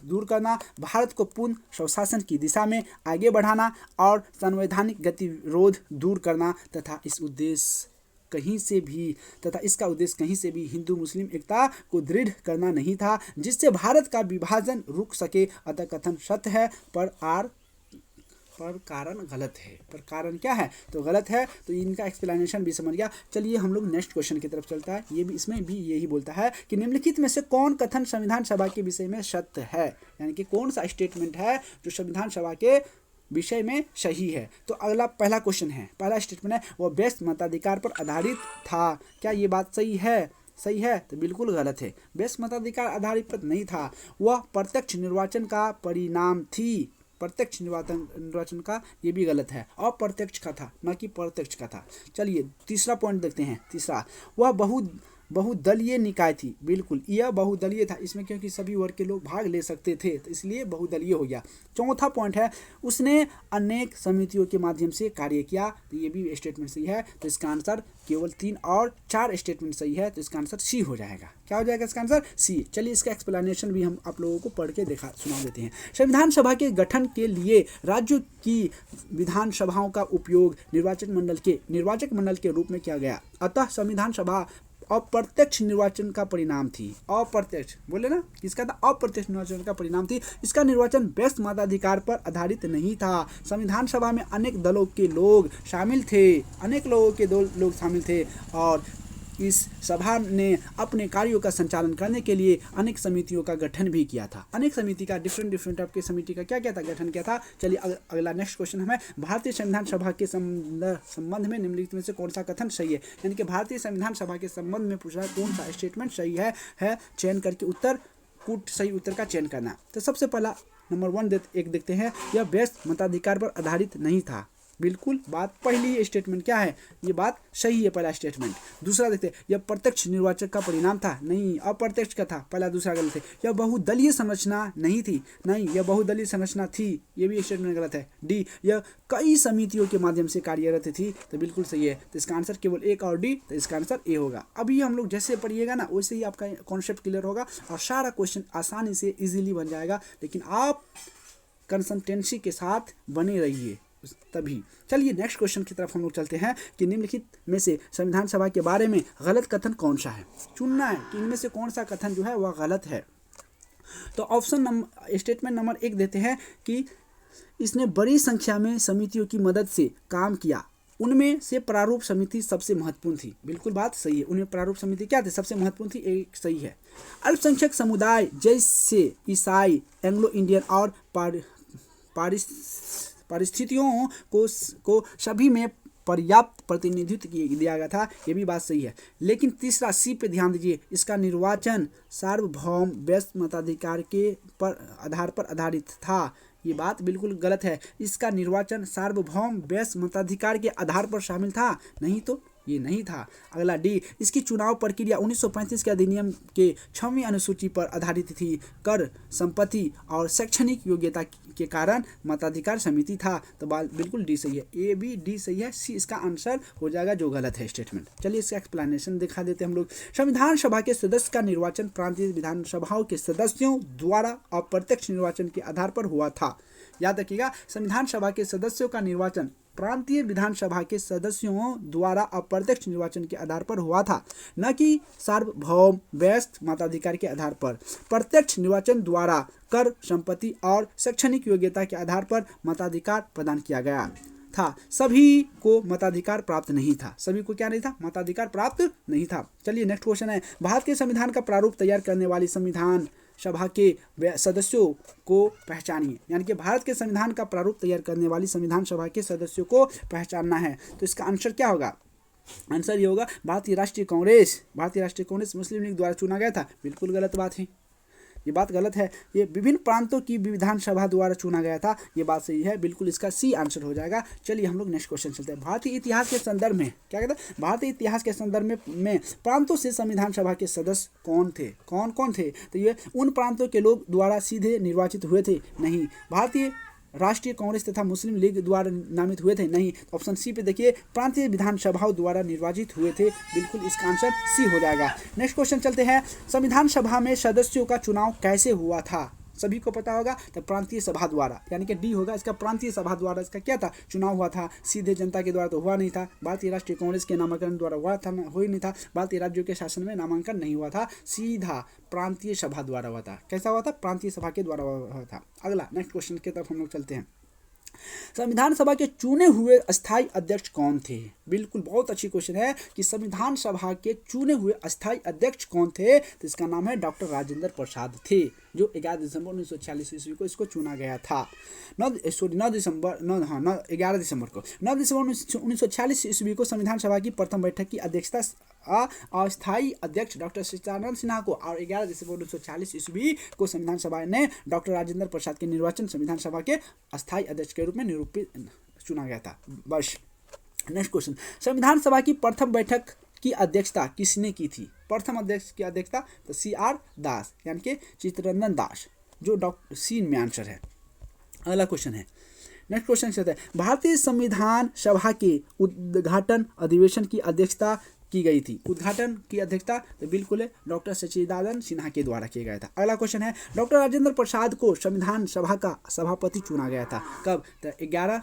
दूर करना, भारत को पूर्ण स्वशासन की दिशा में आगे बढ़ाना और संवैधानिक गतिरोध दूर करना तथा इसका उद्देश्य कहीं से भी हिंदू मुस्लिम एकता को दृढ़ करना नहीं था जिससे भारत का विभाजन रुक सके। अतः कथन सत्य है पर कारण गलत है। पर कारण क्या है? तो गलत है। तो इनका एक्सप्लेनेशन भी समझ गया। चलिए हम लोग नेक्स्ट क्वेश्चन की तरफ चलता है। ये भी, इसमें भी यही बोलता है कि निम्नलिखित में से कौन कथन संविधान सभा के विषय में सत्य है? यानी कि कौन सा स्टेटमेंट है जो संविधान सभा के विषय में सही है? तो अगला पहला क्वेश्चन है, पहला स्टेटमेंट है वह व्यस्त मताधिकार पर आधारित था। क्या ये बात सही है? तो बिल्कुल गलत है। व्यस्त मताधिकार आधारित नहीं था, वह प्रत्यक्ष निर्वाचन का परिणाम थी। प्रत्यक्ष निर्वाचन का, ये भी गलत है। अप्रत्यक्ष का था, न कि प्रत्यक्ष का था। चलिए तीसरा पॉइंट देखते हैं। तीसरा, वह बहुदलीय निकाय थी। बिल्कुल यह बहुदलीय था, इसमें क्योंकि सभी वर्ग के लोग भाग ले सकते थे तो इसलिए बहुदलीय हो गया। चौथा पॉइंट है उसने अनेक समितियों के माध्यम से कार्य किया। तो ये भी स्टेटमेंट सही है। तो इसका आंसर केवल 3 और 4 स्टेटमेंट सही है। तो इसका आंसर सी हो जाएगा। क्या हो जाएगा इसका आंसर? सी। चलिए इसका एक्सप्लेनेशन भी हम आप लोगों को पढ़ के सुना देते हैं। संविधान सभा के गठन के लिए राज्यों की विधानसभाओं का उपयोग निर्वाचक मंडल के रूप में किया गया। अतः संविधान सभा अप्रत्यक्ष निर्वाचन का परिणाम थी। अप्रत्यक्ष बोले ना, किसका था? अप्रत्यक्ष निर्वाचन का परिणाम थी। इसका निर्वाचन व्यस्त मताधिकार पर आधारित नहीं था। संविधान सभा में अनेक दलों के लोग शामिल थे, और इस सभा ने अपने कार्यों का संचालन करने के लिए अनेक समितियों का गठन भी किया था। अनेक समिति का डिफरेंट टाइप की समिति का क्या क्या था, गठन किया था। चलिए अगला नेक्स्ट क्वेश्चन हमें भारतीय संविधान सभा के संबंध में निम्नलिखित में से कौन सा कथन सही है, यानी कि भारतीय संविधान सभा के संबंध में पूछा कौन सा स्टेटमेंट सही है चयन करके उत्तर कूट सही उत्तर का चयन करना। तो सबसे पहला नंबर 1 देखते हैं, यह व्यस्त मताधिकार पर आधारित नहीं था। बिल्कुल बात पहली स्टेटमेंट क्या है, ये बात सही है पहला स्टेटमेंट। दूसरा देखते हैं, यह प्रत्यक्ष निर्वाचन का परिणाम था, नहीं अप्रत्यक्ष का था, पहला दूसरा गलत है। यह बहुदलीय संरचना नहीं थी, नहीं यह बहुदलीय संरचना थी, ये भी स्टेटमेंट गलत है। डी, यह कई समितियों के माध्यम से कार्यरत थी, तो बिल्कुल सही है। तो इसका आंसर केवल एक और डी, तो इसका आंसर ए होगा। अभी हम लोग जैसे पढ़िएगा ना वैसे ही आपका कॉन्सेप्ट क्लियर होगा और सारा क्वेश्चन आसानी से इजीली बन जाएगा, लेकिन आप कंसिस्टेंसी के साथ बने रहिए तभी। चलिए नेक्स्ट क्वेश्चन की तरफ हम लोग चलते हैं कि निम्नलिखित में से संविधान सभा के बारे में गलत कथन कौन सा है। चुनना है कि इनमें से कौन सा कथन जो है वह गलत है। तो ऑप्शन स्टेटमेंट नंबर 1 देते हैं कि इसने बड़ी संख्या में समितियों की मदद से काम किया, उनमें से प्रारूप समिति सबसे महत्वपूर्ण थी। बिल्कुल बात सही है, उनमें प्रारूप समिति क्या थी, सबसे महत्वपूर्ण थी, एक सही है। अल्पसंख्यक समुदाय जैसे ईसाई, एंग्लो इंडियन और परिस्थितियों को सभी में पर्याप्त प्रतिनिधित्व दिया गया था, ये भी बात सही है। लेकिन तीसरा सी पे ध्यान दीजिए, इसका निर्वाचन सार्वभौम व्यस्त मताधिकार के आधार पर आधारित था, ये बात बिल्कुल गलत है। इसका निर्वाचन सार्वभौम व्यस्त मताधिकार के आधार पर शामिल था, नहीं तो ये नहीं था। अगला डी, इसकी चुनाव प्रक्रिया 1935 के अधिनियम के 6वीं अनुसूची पर आधारित थी, कर, संपत्ति और शैक्षणिक योग्यता के कारण मताधिकार समिति था, तो बिल्कुल डी सही है। ए बी डी सही है, सी इसका आंसर हो जाएगा जो गलत है स्टेटमेंट। चलिए इसका एक्सप्लेनेशन दिखा देते हैं हम लोग। संविधान सभा के सदस्य का निर्वाचन प्रांतीय विधानसभाओं के सदस्यों द्वारा अप्रत्यक्ष निर्वाचन के आधार पर हुआ था। याद रखिएगा, संविधान सभा के सदस्यों का निर्वाचन प्रांतीय विधानसभा के सदस्यों द्वारा अप्रत्यक्ष निर्वाचन के आधार पर हुआ था, न कि सार्वभौम व्यस्त मताधिकार के आधार पर। प्रत्यक्ष निर्वाचन द्वारा कर, संपत्ति और शैक्षणिक योग्यता के आधार पर मताधिकार प्रदान किया गया था। सभी को मताधिकार प्राप्त नहीं था, सभी को क्या नहीं था, मताधिकार प्राप्त नहीं था। चलिए नेक्स्ट क्वेश्चन है, भारत के संविधान का प्रारूप तैयार करने वाली संविधान सभा के सदस्यों को पहचानिए, यानी कि भारत के संविधान का प्रारूप तैयार करने वाली संविधान सभा के सदस्यों को पहचानना है। तो इसका आंसर क्या होगा, आंसर ये होगा भारतीय राष्ट्रीय कांग्रेस मुस्लिम लीग द्वारा चुना गया था। बिल्कुल गलत बात है, ये बात गलत है। ये विभिन्न प्रांतों की विधानसभा द्वारा चुना गया था, ये बात सही है, बिल्कुल इसका सी आंसर हो जाएगा। चलिए हम लोग नेक्स्ट क्वेश्चन चलते हैं। भारतीय इतिहास के संदर्भ में क्या कहता है, भारतीय इतिहास के संदर्भ में प्रांतों से संविधान सभा के सदस्य कौन थे, कौन थे, तो ये उन प्रांतों के लोग द्वारा सीधे निर्वाचित हुए थे, नहीं। भारतीय राष्ट्रीय कांग्रेस तथा मुस्लिम लीग द्वारा नामित हुए थे, नहीं। ऑप्शन सी पे देखिए, प्रांतीय विधानसभाओं द्वारा निर्वाचित हुए थे, बिल्कुल इसका आंसर सी हो जाएगा। नेक्स्ट क्वेश्चन चलते हैं, संविधान सभा में सदस्यों का चुनाव कैसे हुआ था, सभी को पता होगा, तो प्रांतीय सभा द्वारा, यानी कि डी होगा इसका, प्रांतीय सभा द्वारा इसका क्या था, चुनाव हुआ था। सीधे जनता के द्वारा तो हुआ नहीं था, भारतीय राष्ट्रीय कांग्रेस के नामांकन द्वारा हुआ था, हो ही नहीं था, भारतीय राज्यों के शासन में नामांकन नहीं हुआ था, सीधा प्रांतीय सभा द्वारा हुआ था। कैसा हुआ था, प्रांतीय सभा के द्वारा हुआ था। अगला नेक्स्ट क्वेश्चन की तरफ हम लोग चलते हैं। संविधान सभा के चुने हुए अस्थायी अध्यक्ष कौन थे, बिल्कुल बहुत अच्छी क्वेश्चन है कि संविधान सभा के चुने हुए अस्थायी अध्यक्ष कौन थे, तो इसका नाम है डॉक्टर राजेंद्र प्रसाद थे, जो 11 दिसंबर 1946 ईस्वी को इसको चुना गया था। 11 दिसंबर 1946 ईस्वी को संविधान सभा की प्रथम बैठक की अध्यक्षता अस्थायी अध्यक्ष डॉक्टर सच्चिदानंद सिन्हा को, और 11 दिसंबर 1946 ईस्वी को संविधान सभा ने डॉक्टर राजेंद्र प्रसाद के निर्वाचन संविधान सभा के अस्थायी अध्यक्ष के रूप में चुना गया था। बस नेक्स्ट क्वेश्चन, संविधान सभा की प्रथम बैठक की अध्यक्षता किसने की थी, प्रथम अध्यक्ष की अध्यक्षता, तो CR दास, यानी कि चित्तरंजन दास, जो डॉक्टर सी में आंसर है। अगला क्वेश्चन है, नेक्स्ट क्वेश्चन चलता है, भारतीय संविधान सभा के उद्घाटन अधिवेशन की अध्यक्षता की गई थी, उद्घाटन की अध्यक्षता तो बिल्कुल है डॉक्टर सच्चिदानंद सिन्हा के द्वारा किया गया था। अगला क्वेश्चन है, डॉक्टर राजेंद्र प्रसाद को संविधान सभा का सभापति चुना गया था, कब, तो 11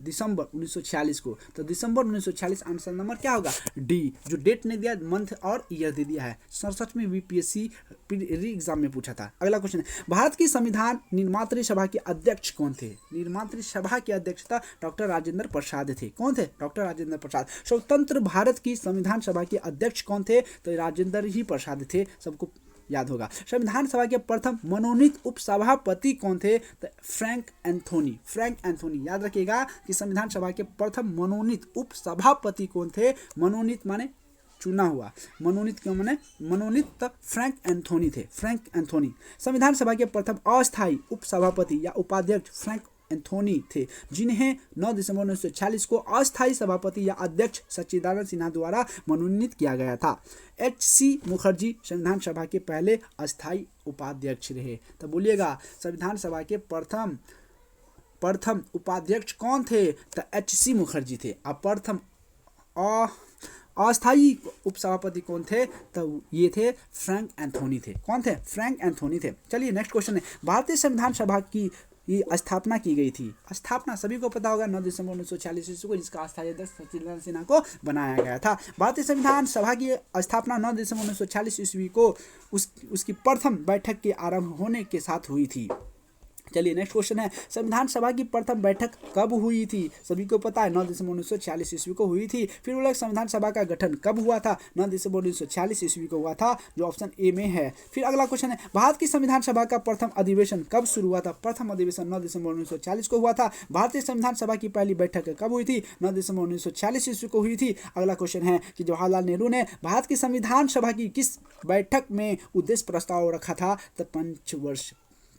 दिसंबर 1946 को। तो दिसंबर 1946 आंसर नंबर क्या होगा? डी। जो डेट नहीं दिया, मंथ और ईयर दे दिया है। सच में बीपीएससी री एग्जाम में पूछा था। अगला क्वेश्चन है, भारत की संविधान निर्मात्री सभा के अध्यक्ष कौन थे? निर्मात्री सभा की अध्यक्षता डॉक्टर राजेंद्र प्रसाद थे। कौन थे? डॉक्टर राजेंद्र प्रसाद। स्वतंत्र भारत की संविधान सभा के अध्यक्ष कौन थे? तो राजेंद्र ही प्रसाद थे, सबको याद होगा। संविधान सभा के प्रथम मनोनीत उपसभापति कौन थे? तो फ्रैंक एंथोनी। फ्रैंक एंथोनी, याद रखिएगा कि संविधान सभा के प्रथम मनोनीत उपसभापति कौन थे? मनोनीत माने चुना हुआ, मनोनीत क्यों माने मनोनीत, तब फ्रैंक एंथोनी थे। Frank Anthony. संविधान सभा के प्रथम अस्थायी उपसभापति या उपाध्यक्ष फ्रैंक एंथोनी थे, जिन्हें 9 दिसंबर 1946 को अस्थायी सभापति या अध्यक्ष सच्चिदानंद सिन्हा द्वारा मनोनीत किया गया था। एच.सी. मुखर्जी संविधान सभा के पहले अस्थायी उपाध्यक्ष रहे। तो बोलिएगा संविधान सभा के प्रथम उपाध्यक्ष कौन थे? तो एच.सी. मुखर्जी थे। अब प्रथम अस्थायी उपसभापति कौन थे? तो ये थे फ्रैंक एंथोनी थे। कौन थे? फ्रैंक एंथोनी थे। चलिए नेक्स्ट क्वेश्चन है, भारतीय संविधान सभा की ये स्थापना की गई थी। स्थापना सभी को पता होगा, 9 दिसंबर 1946 ईस्वी को, जिसका अस्थायी अध्यक्ष सच्चिदानंद सिन्हा को बनाया गया था। भारतीय संविधान सभा की स्थापना 9 दिसंबर 1946 ईस्वी को उसकी प्रथम बैठक के आरंभ होने के साथ हुई थी। चलिए नेक्स्ट क्वेश्चन है, संविधान सभा की प्रथम बैठक कब हुई थी? सभी को पता है 9 दिसंबर 1946 ईस्वी को हुई थी। फिर बोला संविधान सभा का गठन कब हुआ था? 9 दिसंबर 1946 ईस्वी को हुआ था, जो ऑप्शन ए में है। फिर अगला क्वेश्चन है, भारत की संविधान सभा का प्रथम अधिवेशन कब शुरू हुआ था? प्रथम अधिवेशन 9 दिसंबर 1940 को हुआ था। भारतीय संविधान सभा की पहली बैठक कब हुई थी? 9 दिसंबर 1946 ईस्वी को हुई थी। अगला क्वेश्चन है कि जवाहरलाल नेहरू ने भारत की संविधान सभा की किस बैठक में उद्देश्य प्रस्ताव रखा था? तो पंचवर्ष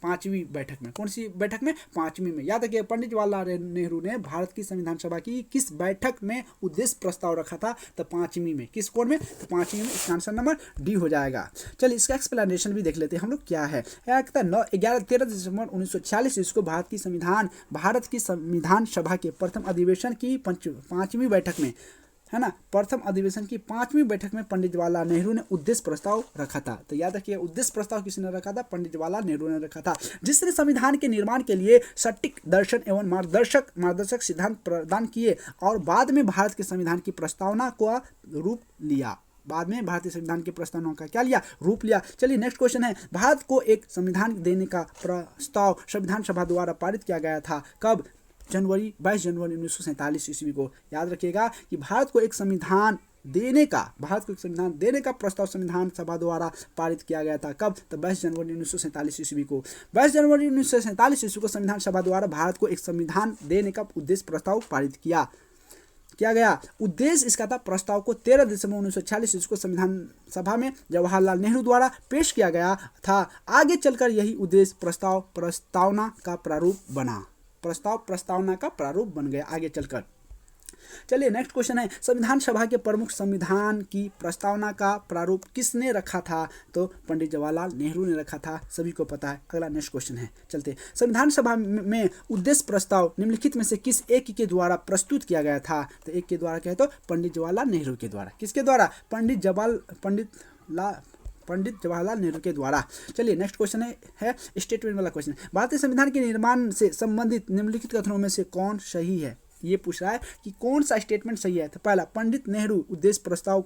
5वीं बैठक में। कौन सी बैठक में? 5वीं में। याद रखिए, पंडित जवाहरलाल नेहरू ने भारत की संविधान सभा की किस बैठक में उद्देश्य प्रस्ताव रखा था? तो 5वीं में। किस कोड में? तो 5वीं में। इसका आंसर नंबर डी हो जाएगा। चलिए इसका एक्सप्लेनेशन भी देख लेते हैं हम लोग क्या है। 13 दिसंबर 1946 ईस्वी को भारत की संविधान सभा के प्रथम अधिवेशन की 5वीं बैठक में, है ना, प्रथम अधिवेशन की 5वीं बैठक में पंडित जवाहरलाल नेहरू ने उद्देश्य प्रस्ताव रखा था। तो याद रखिए, उद्देश्य प्रस्ताव किसने रखा था? पंडित जवाहरलाल नेहरू ने रखा था, जिसने संविधान के निर्माण के लिए सटीक दर्शन एवं मार्गदर्शक सिद्धांत प्रदान किए और बाद में भारत के संविधान की प्रस्तावना का रूप लिया। बाद में भारतीय संविधान की प्रस्तावना का क्या लिया? रूप लिया। चलिए नेक्स्ट क्वेश्चन है, भारत को एक संविधान देने का प्रस्ताव संविधान सभा द्वारा पारित किया गया था। कब? 22 जनवरी 1947 ईस्वी को। याद रखिएगा कि भारत को एक संविधान देने का प्रस्ताव संविधान सभा द्वारा पारित किया गया था। कब? तो 22 जनवरी 1947 ईस्वी को। 22 जनवरी 1947 ईस्वी को संविधान सभा द्वारा भारत को एक संविधान देने का उद्देश्य प्रस्ताव पारित किया गया। उद्देश्य इसका था, प्रस्ताव को 13 दिसंबर 1946 ईस्वी को संविधान सभा में जवाहरलाल नेहरू द्वारा पेश किया गया था। आगे चलकर यही उद्देश्य प्रस्तावना का प्रारूप बन गया आगे चलकर। चलिए नेक्स्ट क्वेश्चन है, संविधान सभा के प्रमुख संविधान की प्रस्तावना का प्रारूप किसने रखा था? तो पंडित जवाहरलाल नेहरू ने रखा था, सभी को पता है। अगला नेक्स्ट क्वेश्चन है, चलते। संविधान सभा में उद्देश्य प्रस्ताव निम्नलिखित में से किस एक के द्वारा प्रस्तुत किया गया था? तो एक के द्वारा क्या है? तो पंडित जवाहरलाल नेहरू के द्वारा। किसके द्वारा? पंडित जवाहरलाल नेहरू के द्वारा। चलिए नेक्स्ट क्वेश्चन है स्टेटमेंट वाला क्वेश्चन। भारतीय संविधान के निर्माण से संबंधित निम्नलिखित कथनों में से कौन सही है? ये पूछ रहा है कि कौन सा स्टेटमेंट सही है। तो पहला, पंडित नेहरू उद्देश्य प्रस्ताव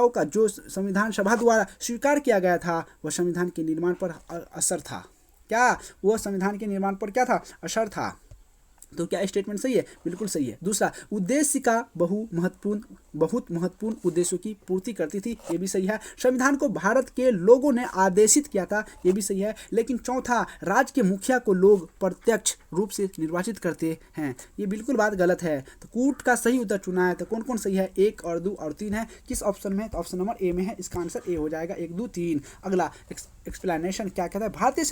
का जो संविधान सभा द्वारा स्वीकार किया गया था वह संविधान के निर्माण पर असर था। क्या वह संविधान के निर्माण पर क्या था? असर था। तो क्या स्टेटमेंट सही है? बिल्कुल सही है। दूसरा, उद्देश्य का बहुत महत्वपूर्ण उद्देश्यों की पूर्ति करती थी, ये भी सही है। संविधान को भारत के लोगों ने आदेशित किया था, ये भी सही है। लेकिन चौथा, राज्य के मुखिया को लोग प्रत्यक्ष रूप से निर्वाचित करते हैं, ये बिल्कुल बात गलत है। तो कूट का सही उत्तर चुना है, तो कौन कौन सही है? 1 और 2 और 3 है। किस ऑप्शन में? तो ऑप्शन नंबर ए में है, इसका आंसर ए हो जाएगा। 1, 2, 3। अगला एक्सप्लेनेशन क्या कहता है? भारतीय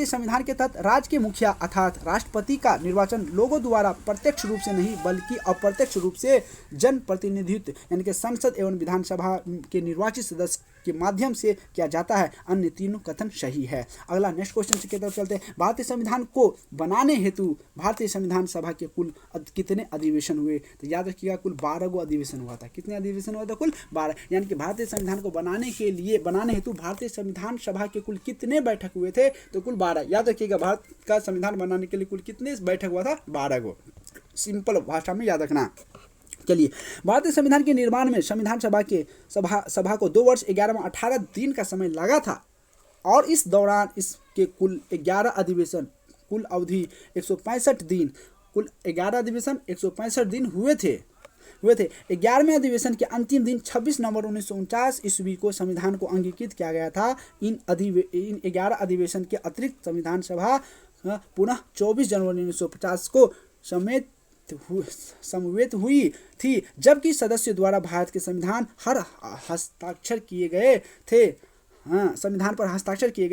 संविधान के तहत राज्य के मुखिया अर्थात राष्ट्रपति का निर्वाचन लोगों द्वारा प्रत्यक्ष रूप से नहीं बल्कि अप्रत्यक्ष रूप से जनप्रतिनिधित्व यानी कि संसद एवं विधानसभा के निर्वाचित सदस्य के माध्यम से किया जाता है। अन्य तीनों कथन सही है। अगला नेक्स्ट क्वेश्चन की तरफ चलते हैं। भारतीय संविधान को बनाने हेतु भारतीय संविधान सभा के कुल कितने अधिवेशन हुए? तो याद रखिएगा, कुल 12 अधिवेशन हुआ था। कितने अधिवेशन हुआ था? कुल 12। यानी कि भारतीय संविधान को बनाने हेतु भारतीय संविधान सभा के कुल कितने बैठक हुए थे? तो कुल 12। याद रखिएगा, भारत का संविधान बनाने के लिए कुल कितने बैठक हुआ था? 12 को। सिंपल भाषा में याद रखना। चलिए, भारतीय संविधान के निर्माण में संविधान सभा को 2 वर्ष 11 माह 18 दिन का समय लगा था और इस दौरान इसके कुल 11 अधिवेशन, कुल अवधि 165 दिन, कुल 11 अधिवेशन 165 दिन हुए थे। 11वें अधिवेशन के अंतिम दिन 26 नवंबर 1949 ईस्वी को संविधान को अंगीकृत किया गया था। इन 11 अधिवेशन के अतिरिक्त संविधान सभा पुनः 24 जनवरी 1950 को समवेत हुई थी, जबकि सदस्यों द्वारा भारत के संविधान पर हस्ताक्षर किए गए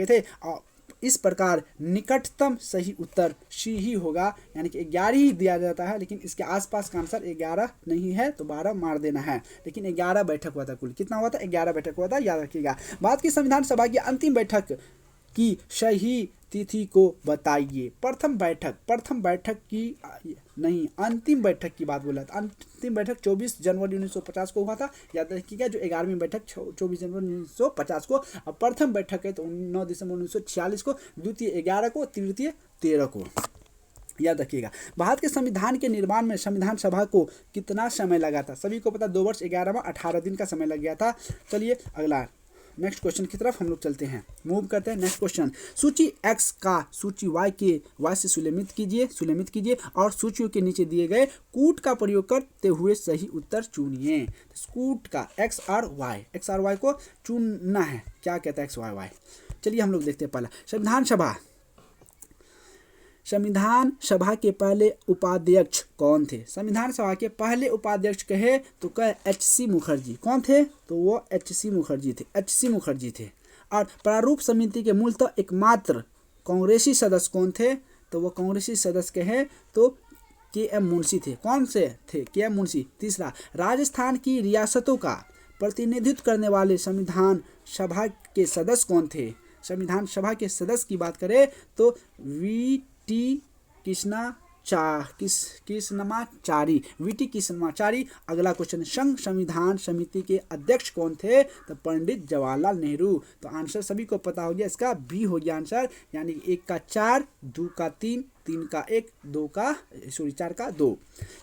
थे। और इस प्रकार निकटतम सही उत्तर सी ही होगा, यानी कि 11 ही दिया जाता है, लेकिन इसके आसपास का आंसर 11 नहीं है, तो 12 मार देना है। लेकिन 11 बैठक हुआ था। कुल कितना हुआ था? 11 बैठक हुआ था, याद रखिएगा। भारत की संविधान सभा की अंतिम बैठक की सही तिथि को बताइए। अंतिम बैठक की बात बोला था। अंतिम बैठक 24 जनवरी 1950 को हुआ था, याद रखिएगा। जो 11वीं बैठक 24 जनवरी 1950 को, अब प्रथम बैठक है तो 9 दिसंबर 1946 को, द्वितीय 11 को, तृतीय 13 को, याद रखिएगा। भारत के संविधान के निर्माण में संविधान सभा को कितना समय लगा था? सभी को पता, 2 वर्ष 11 माह 18 दिन का समय लग गया था। चलिए अगला नेक्स्ट क्वेश्चन की तरफ हम लोग चलते हैं, मूव करते हैं। नेक्स्ट क्वेश्चन, सूची X का सूची Y से सुलेमित कीजिए और सूचियों के नीचे दिए गए कूट का प्रयोग करते हुए सही उत्तर चुनिए। कूट का X और Y को चुनना है। क्या कहता है X Y Y? चलिए हम लोग देखते हैं। पहला, संविधान सभा के पहले उपाध्यक्ष कौन थे? संविधान सभा के पहले उपाध्यक्ष कहे तो H.C. मुखर्जी। कौन थे? तो वो H.C. मुखर्जी थे। और प्रारूप समिति के मूलतः एकमात्र कांग्रेसी सदस्य कौन थे? तो वो कांग्रेसी सदस्य कहे तो K.M. मुंशी थे। कौन से थे? K.M. मुंशी। तीसरा, राजस्थान की रियासतों का प्रतिनिधित्व करने वाले संविधान सभा के सदस्य कौन थे? संविधान सभा के सदस्य की बात करें तो V.T. कृष्णमाचारी। अगला क्वेश्चन, संघ संविधान समिति के अध्यक्ष कौन थे? तो पंडित जवाहरलाल नेहरू। तो आंसर सभी को पता हो गया, इसका बी हो गया आंसर, यानी 1 का 4, 2 का 3, 3 का 1, 4 का 2।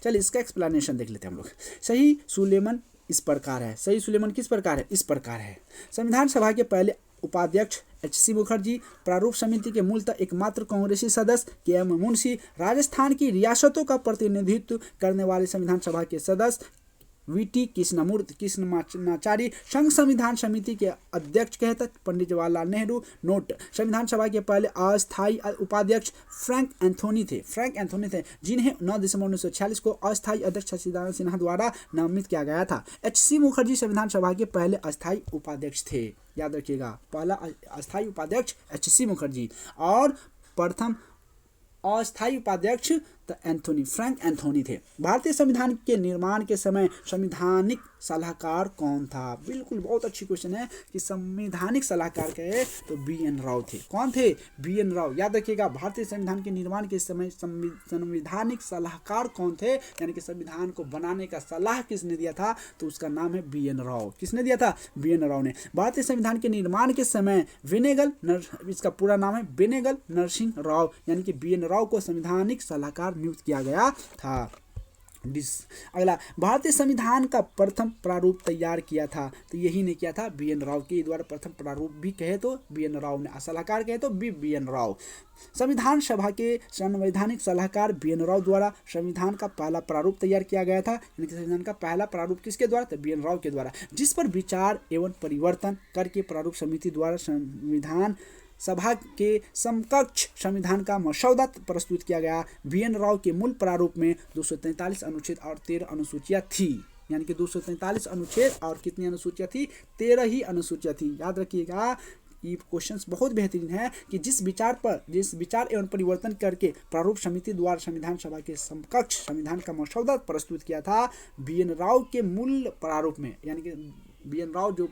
चलिए इसका एक्सप्लेनेशन देख लेते हैं हम लोग। सही सुलेमन इस प्रकार है। सही सुलेमन किस प्रकार है? इस प्रकार है। संविधान सभा के पहले उपाध्यक्ष H.C. मुखर्जी, प्रारूप समिति के मूलतः एकमात्र कांग्रेसी सदस्य K.M. मुंशी, राजस्थान की रियासतों का प्रतिनिधित्व करने वाले संविधान सभा के सदस्य V.T. कृष्णमाचारी, संघ संविधान समिति के अध्यक्ष कहते पंडित जवाहरलाल नेहरू। नोट, संविधान सभा के पहले अस्थायी उपाध्यक्ष फ्रैंक एंथोनी थे, जिन्हें 9 दिसंबर 1946 को अस्थायी अध्यक्ष सचिदानंद सिन्हा द्वारा नामित किया गया था। H.C. मुखर्जी संविधान सभा के पहले अस्थायी उपाध्यक्ष थे, याद रखिएगा। पहला अस्थायी उपाध्यक्ष H.C. मुखर्जी और प्रथम अस्थायी उपाध्यक्ष फ्रैंक एंथोनी थे। भारतीय संविधान के निर्माण के समय संवैधानिक सलाहकार कौन था? बिल्कुल बहुत अच्छी क्वेश्चन है कि संवैधानिक सलाहकार कहे तो B.N. राव थे। कौन थे? B.N. राव। याद रखिएगा, भारतीय संविधान के निर्माण के समय संवैधानिक सलाहकार कौन थे, यानी कि संविधान को बनाने का सलाह किसने दिया था? तो उसका नाम है B.N. राव। किसने दिया था? B.N. राव ने। भारतीय संविधान के निर्माण के समय इसका पूरा नाम है बेनेगल नरसिंह राव, यानी कि B.N. राव को संवैधानिक सलाहकार नियुक्त किया गया था। अगला, भारतीय संविधान का प्रथम प्रारूप तैयार किया था, तो यही ने किया था B.N. राव के द्वारा। प्रथम प्रारूप भी कहे तो B.N. राव ने, सलाहकार कहे तो B.N. राव। संविधान सभा के संवैधानिक सलाहकार B.N. राव द्वारा संविधान का पहला प्रारूप तैयार किया गया था, यानी कि संविधान का पहला प्रारूप किसके द्वारा? तो B.N. राव के द्वारा, जिस पर विचार एवं परिवर्तन करके प्रारूप समिति द्वारा संविधान सभा के समकक्ष संविधान का मसौदा प्रस्तुत किया गया। B.N. राव के मूल प्रारूप में 243 अनुच्छेद और 13 अनुसूचियां थी, यानी कि 243 अनुच्छेद और कितनी अनुसूचियां थी? 13 ही अनुसूचियां थी। याद रखिएगा, ये क्वेश्चंस बहुत बेहतरीन है कि जिस विचार एवं परिवर्तन करके प्रारूप समिति द्वारा संविधान सभा के समकक्ष संविधान का मसौदा प्रस्तुत किया था B.N. राव के मूल प्रारूप में, यानी कि B.N. राव जो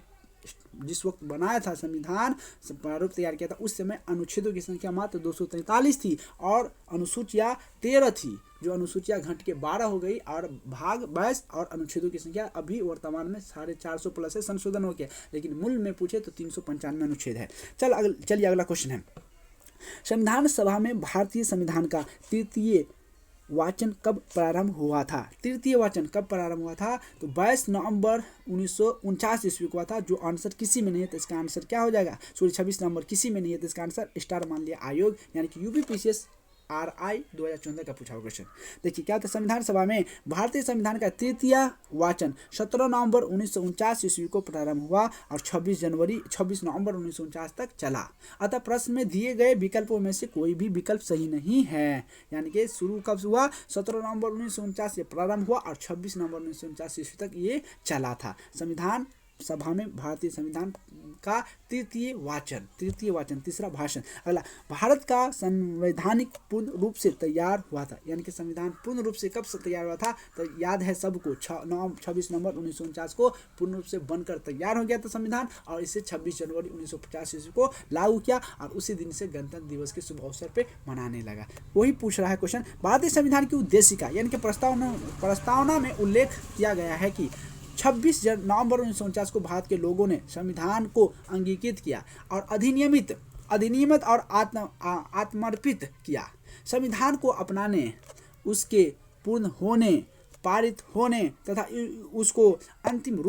जिस वक्त बनाया था संविधान प्रारूप तैयार किया था उस समय अनुच्छेदों की संख्या मात्र 243 थी और अनुसूचियाँ 13 थी, जो अनुसूचियाँ घट के 12 हो गई और भाग 22 और अनुच्छेदों की संख्या अभी वर्तमान में 450 प्लस है, संशोधन हो गया, लेकिन मूल में पूछे तो 395 अनुच्छेद है। चलिए अगला क्वेश्चन है, संविधान सभा में भारतीय संविधान का तृतीय वाचन कब प्रारंभ हुआ था? तृतीय वाचन कब प्रारंभ हुआ था? तो 22 नवंबर 1949 ईस्वी को हुआ था। जो आंसर किसी में नहीं है तो इसका आंसर क्या हो जाएगा? 26 नवंबर किसी में नहीं है तो इसका आंसर स्टार मान लिया आयोग यानी कि यूपीपीसीएस RI 2014 का पूछा हुआ क्वेश्चन। देखिए क्या था, संविधान सभा में भारतीय संविधान का तृतीय वाचन 17 नवंबर 1949 ईस्वी को प्रारंभ हुआ और 26 नवंबर 1949 तक चला। अतः प्रश्न में दिए गए विकल्पों में से कोई भी विकल्प सही नहीं है, यानी कि शुरू कब हुआ? 17 नवंबर 1949 से प्रारंभ हुआ और 26 नवंबर 1949 ईस्वी तक ये चला था। संविधान सभा में भारतीय संविधान का तृतीय वाचन, तीसरा भाषण। अगला, भारत का संवैधानिक पूर्ण रूप से तैयार हुआ था, यानी कि संविधान पूर्ण रूप से कब से तैयार हुआ था? तो याद है सबको 26 नवंबर 1949 को पूर्ण रूप से बनकर तैयार हो गया था संविधान और इसे 26 जनवरी 1950 ईस्वी को लागू किया और उसी दिन से गणतंत्र दिवस के शुभ अवसर पे मनाने लगा। वही पूछ रहा है क्वेश्चन, भारतीय संविधान की उद्देशिका यानी कि प्रस्तावना में उल्लेख किया गया है कि 26 नवंबर 1949 को भारत के लोगों ने संविधान को अंगीकृत किया और अधिनियमित और आत्मर्पित किया। संविधान को अपनाने, उसके पूर्ण होने, पारित होने तथा उसको अंतिम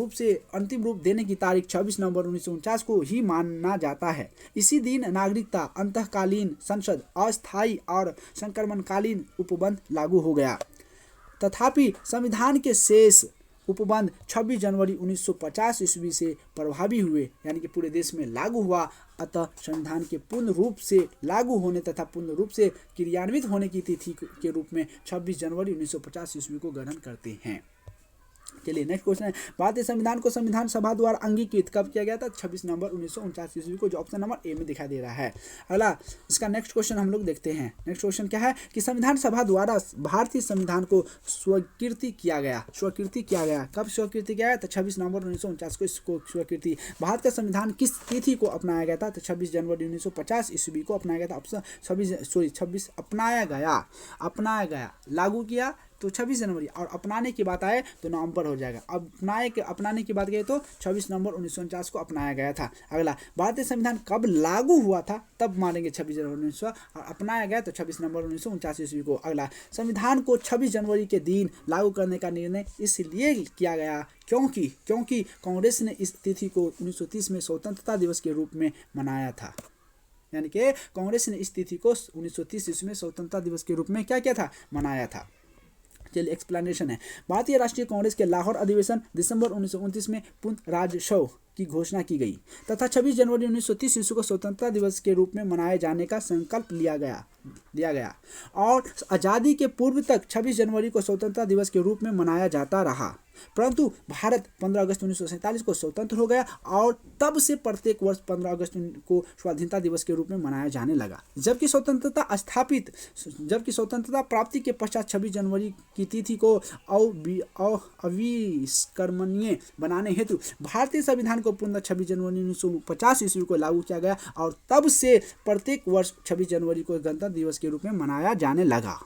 रूप देने की तारीख 26 नवंबर 1949 को ही माना जाता है। इसी दिन नागरिकता, अंतःकालीन संसद, अस्थायी और संक्रमणकालीन उपबंध लागू हो गया। तथापि संविधान के शेष उपबंध 26 जनवरी 1950 ईस्वी से प्रभावी हुए, यानी कि पूरे देश में लागू हुआ। अतः संविधान के पूर्ण रूप से लागू होने तथा पूर्ण रूप से क्रियान्वित होने की तिथि के रूप में 26 जनवरी 1950 ईस्वी को ग्रहण करते हैं। चलिए नेक्स्ट क्वेश्चन है, भारतीय संविधान को संविधान सभा द्वारा अंगीकृत कब किया गया था? 26 नवंबर 1949 ईस्वी को, जो ऑप्शन नंबर ए में दिखाई दे रहा है। अगला इसका नेक्स्ट क्वेश्चन हम लोग देखते हैं। नेक्स्ट क्वेश्चन क्या है कि संविधान सभा द्वारा भारतीय संविधान को स्वीकृति किया गया। कब स्वीकृति किया गया? तो 26 नवंबर 1949 को इसको स्वीकृति। भारत का संविधान किस तिथि को अपनाया गया था? तो 26 जनवरी 1950 ईस्वी को अपनाया गया था। ऑप्शन 26 अपनाया गया, लागू किया तो 26 जनवरी, और अपनाने की बात आए तो नवंबर हो जाएगा। अब अपनाने की बात करें तो 26 नवंबर 1949 को अपनाया गया था। अगला, भारतीय संविधान कब लागू हुआ था? तब मानेंगे 26 जनवरी 1900, और अपनाया गया तो 26 नवंबर 1949 ईस्वी को। अगला, संविधान को 26 जनवरी के दिन लागू करने का निर्णय इसलिए किया गया क्योंकि कांग्रेस ने इस तिथि को 1930 में स्वतंत्रता दिवस के रूप में मनाया था। यानी कि कांग्रेस ने इस तिथि को 1930 ईस्वी में स्वतंत्रता दिवस के रूप में क्या किया था? मनाया था। चलिए एक्सप्लेनेशन है, भारतीय राष्ट्रीय कांग्रेस के लाहौर अधिवेशन दिसंबर 1929 में पूर्ण राजस्व की घोषणा की गई तथा 26 जनवरी 1930 ईस्वी को स्वतंत्रता दिवस के रूप में मनाए जाने का संकल्प दिया गया और आज़ादी के पूर्व तक 26 जनवरी को स्वतंत्रता दिवस के रूप में मनाया जाता रहा। परंतु भारत 15 अगस्त 1947 को स्वतंत्र हो गया और तब से प्रत्येक वर्ष 15 अगस्त को स्वाधीनता दिवस के रूप में मनाया जाने लगा। जबकि स्वतंत्रता प्राप्ति के पश्चात 26 जनवरी की तिथि को अविस्मरणीय बनाने हेतु भारतीय संविधान को पुनः 26 जनवरी 1950 ईस्वी को लागू किया गया और तब से प्रत्येक वर्ष 26 जनवरी को गणतंत्र दिवस के रूप में मनाया जाने लगा।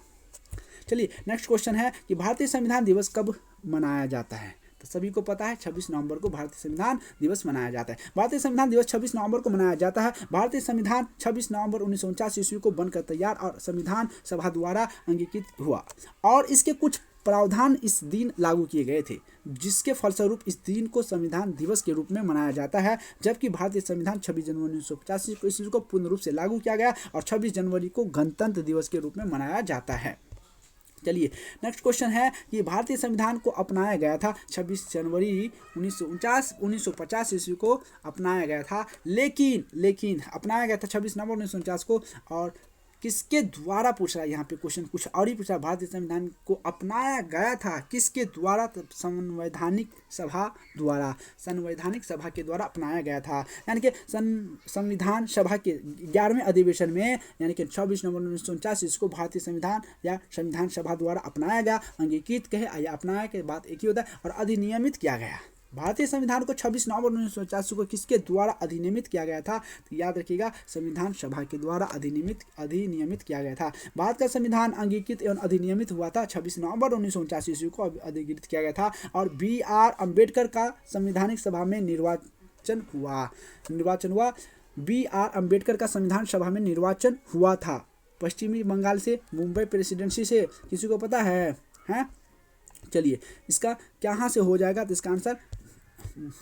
चलिए नेक्स्ट क्वेश्चन है कि भारतीय संविधान दिवस कब मनाया जाता है? तो सभी को पता है 26 नवंबर को भारतीय संविधान दिवस मनाया जाता है। भारतीय संविधान दिवस 26 नवंबर को मनाया जाता है। भारतीय संविधान 26 नवंबर 1949 ईस्वी को बनकर तैयार और संविधान सभा द्वारा अंगीकृत हुआ और इसके कुछ प्रावधान इस दिन लागू किए गए थे, जिसके फलस्वरूप इस दिन को संविधान दिवस के रूप में मनाया जाता है। जबकि भारतीय संविधान 26 जनवरी 1950 ईस्वी को पूर्ण रूप से लागू किया गया और 26 जनवरी को गणतंत्र दिवस के रूप में मनाया जाता है। चलिए नेक्स्ट क्वेश्चन है कि भारतीय संविधान को अपनाया गया था 26 जनवरी 1950 ईस्वी को अपनाया गया था, लेकिन अपनाया गया था 26 नवंबर 1949 को, और किसके द्वारा पूछ रहा है यहाँ पे क्वेश्चन कुछ और ही पूछ रहा है। भारतीय संविधान को अपनाया गया था किसके द्वारा? तो संवैधानिक सभा के द्वारा अपनाया गया था। यानी कि संविधान सभा के 11वें अधिवेशन में, यानी कि 26 नवंबर 1949 इसको भारतीय संविधान या संविधान सभा द्वारा अपनाया गया। अंगीकृत कहे या अपनाया के बाद एक ही होता है, और अधिनियमित किया गया। भारतीय संविधान को 26 नवंबर 1985 को किसके द्वारा अधिनियमित किया गया था? तो याद रखिएगा, संविधान सभा के द्वारा अधिनियमित किया गया था। भारत का संविधान अंगीकृत एवं अधिनियमित हुआ था 26 नवंबर 1989 ईस्वी को अधिकृत किया गया था। और BR अम्बेडकर का संवैधानिक सभा में निर्वाचन हुआ। BR अम्बेडकर का संविधान सभा में निर्वाचन हुआ था। पश्चिमी बंगाल से, मुंबई प्रेसिडेंसी से, किसी को पता है? चलिए, इसका कहाँ से हो जाएगा? तो इसका आंसर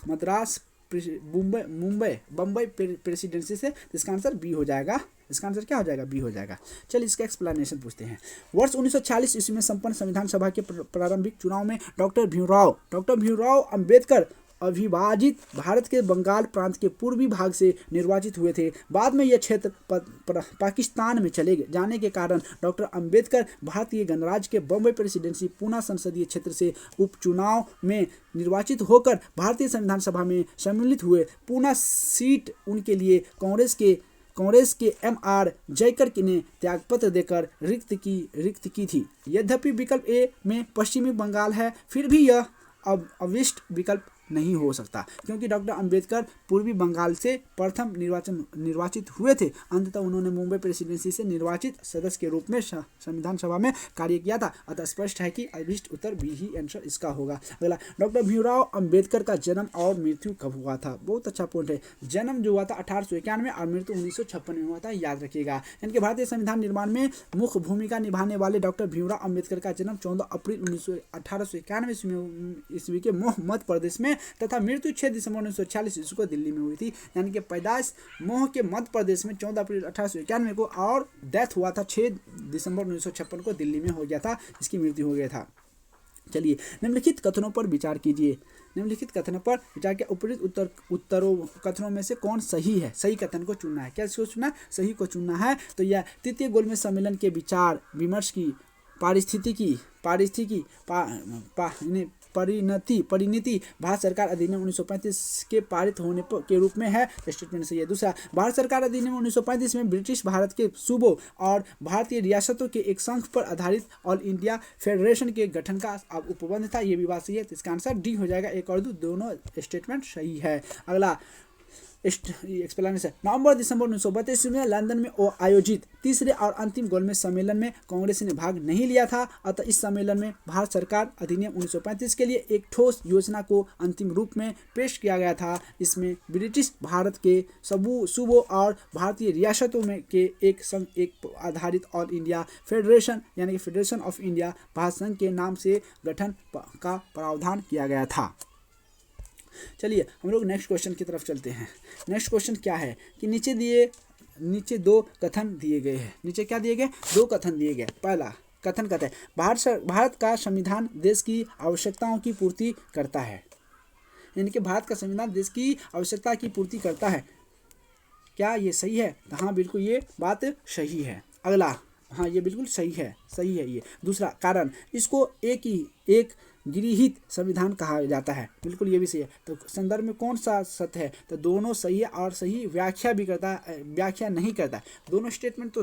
मद्रास बम्बई प्रेसिडेंसी से। इसका आंसर बी हो जाएगा। इसका आंसर क्या हो जाएगा? बी हो जाएगा। चलिए, इसका एक्सप्लेनेशन पूछते हैं। वर्ष 1946 ईस्वी में संपन्न संविधान सभा के प्रारंभिक चुनाव में डॉक्टर भीमराव अंबेडकर अविभाजित भारत के बंगाल प्रांत के पूर्वी भाग से निर्वाचित हुए थे। बाद में यह क्षेत्र पाकिस्तान में चले जाने के कारण डॉक्टर अंबेडकर भारतीय गणराज्य के बम्बई प्रेसिडेंसी पूना संसदीय क्षेत्र से उपचुनाव में निर्वाचित होकर भारतीय संविधान सभा में सम्मिलित हुए। पूना सीट उनके लिए कांग्रेस के MR जयकर ने त्यागपत्र देकर रिक्त की थी। यद्यपि विकल्प ए में पश्चिमी बंगाल है, फिर भी यह अविष्ट विकल्प नहीं हो सकता, क्योंकि डॉक्टर अंबेडकर पूर्वी बंगाल से प्रथम निर्वाचित हुए थे। अंततः उन्होंने मुंबई प्रेसिडेंसी से निर्वाचित सदस्य के रूप में संविधान सभा में कार्य किया था। अतः स्पष्ट है कि अभिष्ट उत्तर बी ही आंसर इसका होगा। अगला, डॉक्टर भीमराव अंबेडकर का जन्म और मृत्यु कब हुआ था? बहुत अच्छा पॉइंट है। जन्म जो हुआ था 1891 और मृत्यु 1956 में हुआ था, याद रखिएगा। इनके भारतीय संविधान निर्माण में मुख्य भूमिका निभाने वाले डॉक्टर भीमराव अंबेडकर का जन्म 14 अप्रैल 1891 ईस्वी के मोह मध्य प्रदेश में तथा मृत्यु 6 दिसंबर 1946 ईस्वी को दिल्ली में हुई थी। यानी कि पैदाइश मोह के मध्य प्रदेश में 14 अप्रैल 1891 को और डेथ हुआ था 6 दिसंबर 1956 को दिल्ली में हो गया था। इसकी मृत्यु हो गया था। चलिए, निम्नलिखित कथनों पर विचार कीजिए। निम्नलिखित कथनों पर विचार के उपयुक्त उत्तरों कथनों में से कौन सही है? सही कथन को चुनना है। क्या इसको चुनना? सही को चुनना है। तो यह तृतीय गोलमेज सम्मेलन के विचार विमर्श की परिणति भारत सरकार अधिनियम 1935 के पारित होने के रूप में है। स्टेटमेंट सही है। दूसरा, भारत सरकार अधिनियम 1935 में ब्रिटिश भारत के सूबों और भारतीय रियासतों के एक संघ पर आधारित ऑल इंडिया फेडरेशन के गठन का उपबंध था। ये भी बात सही है। तो इसका आंसर डी हो जाएगा। 1 और 2 दोनों स्टेटमेंट सही है। अगला एक्सप्लेनेशन, नवंबर दिसंबर 1932 में लंदन में आयोजित तीसरे और अंतिम गोलमेज सम्मेलन में कांग्रेस ने भाग नहीं लिया था। अतः इस सम्मेलन में भारत सरकार अधिनियम 1935 के लिए एक ठोस योजना को अंतिम रूप में पेश किया गया था। इसमें ब्रिटिश भारत के सूबों और भारतीय रियासतों में के एक संघ एक आधारित ऑल इंडिया फेडरेशन यानी कि फेडरेशन ऑफ इंडिया भारत संघ के नाम से गठन का प्रावधान किया गया था। चलिए, हम लोग नेक्स्ट क्वेश्चन की तरफ चलते हैं। नेक्स्ट क्वेश्चन क्या है कि नीचे 2 कथन दिए गए हैं। नीचे क्या दिए गए? 2 कथन दिए गए। पहला कथन कहता है भारत का संविधान देश की आवश्यकताओं की पूर्ति करता है। यानी कि भारत का संविधान देश की आवश्यकता की पूर्ति करता है। क्या ये सही है? हाँ, बिल्कुल ये बात सही है। अगला, हाँ ये बिल्कुल सही है ये। दूसरा कारण, इसको एक गृहीत संविधान कहा जाता है। बिल्कुल ये भी सही है। तो संदर्भ में कौन सा सत्य है? तो दोनों सही है और सही व्याख्या भी करता है, व्याख्या नहीं करता है। दोनों स्टेटमेंट तो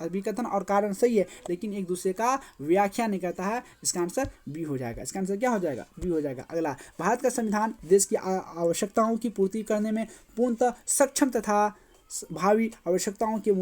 अभिकथन और कारण सही है, लेकिन एक दूसरे का व्याख्या नहीं करता है। इसका आंसर बी हो जाएगा। इसका आंसर क्या हो जाएगा? बी हो जाएगा। अगला, भारत का संविधान देश की आवश्यकताओं की पूर्ति करने में पूर्णतः सक्षम तथा भावी आवश्यकताओं के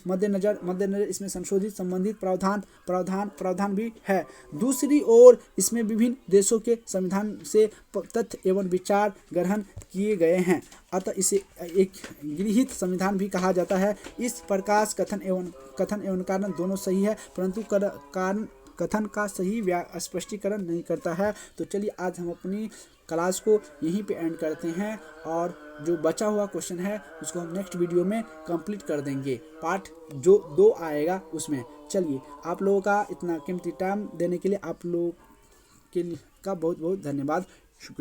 मद्देनजर इसमें संशोधित संबंधित प्रावधान भी है। दूसरी ओर इसमें विभिन्न देशों के संविधान से तथ्य एवं विचार ग्रहण किए गए हैं। अतः इसे एक गृहीत संविधान भी कहा जाता है। इस प्रकार कथन एवं कारण दोनों सही है, परंतु कारण कथन का सही स्पष्टीकरण नहीं करता है। तो चलिए, आज हम अपनी क्लास को यहीं पे एंड करते हैं और जो बचा हुआ क्वेश्चन है उसको हम नेक्स्ट वीडियो में कंप्लीट कर देंगे। पार्ट जो 2 आएगा उसमें। चलिए, आप लोगों का इतना कीमती टाइम देने के लिए आप लोग का बहुत बहुत धन्यवाद।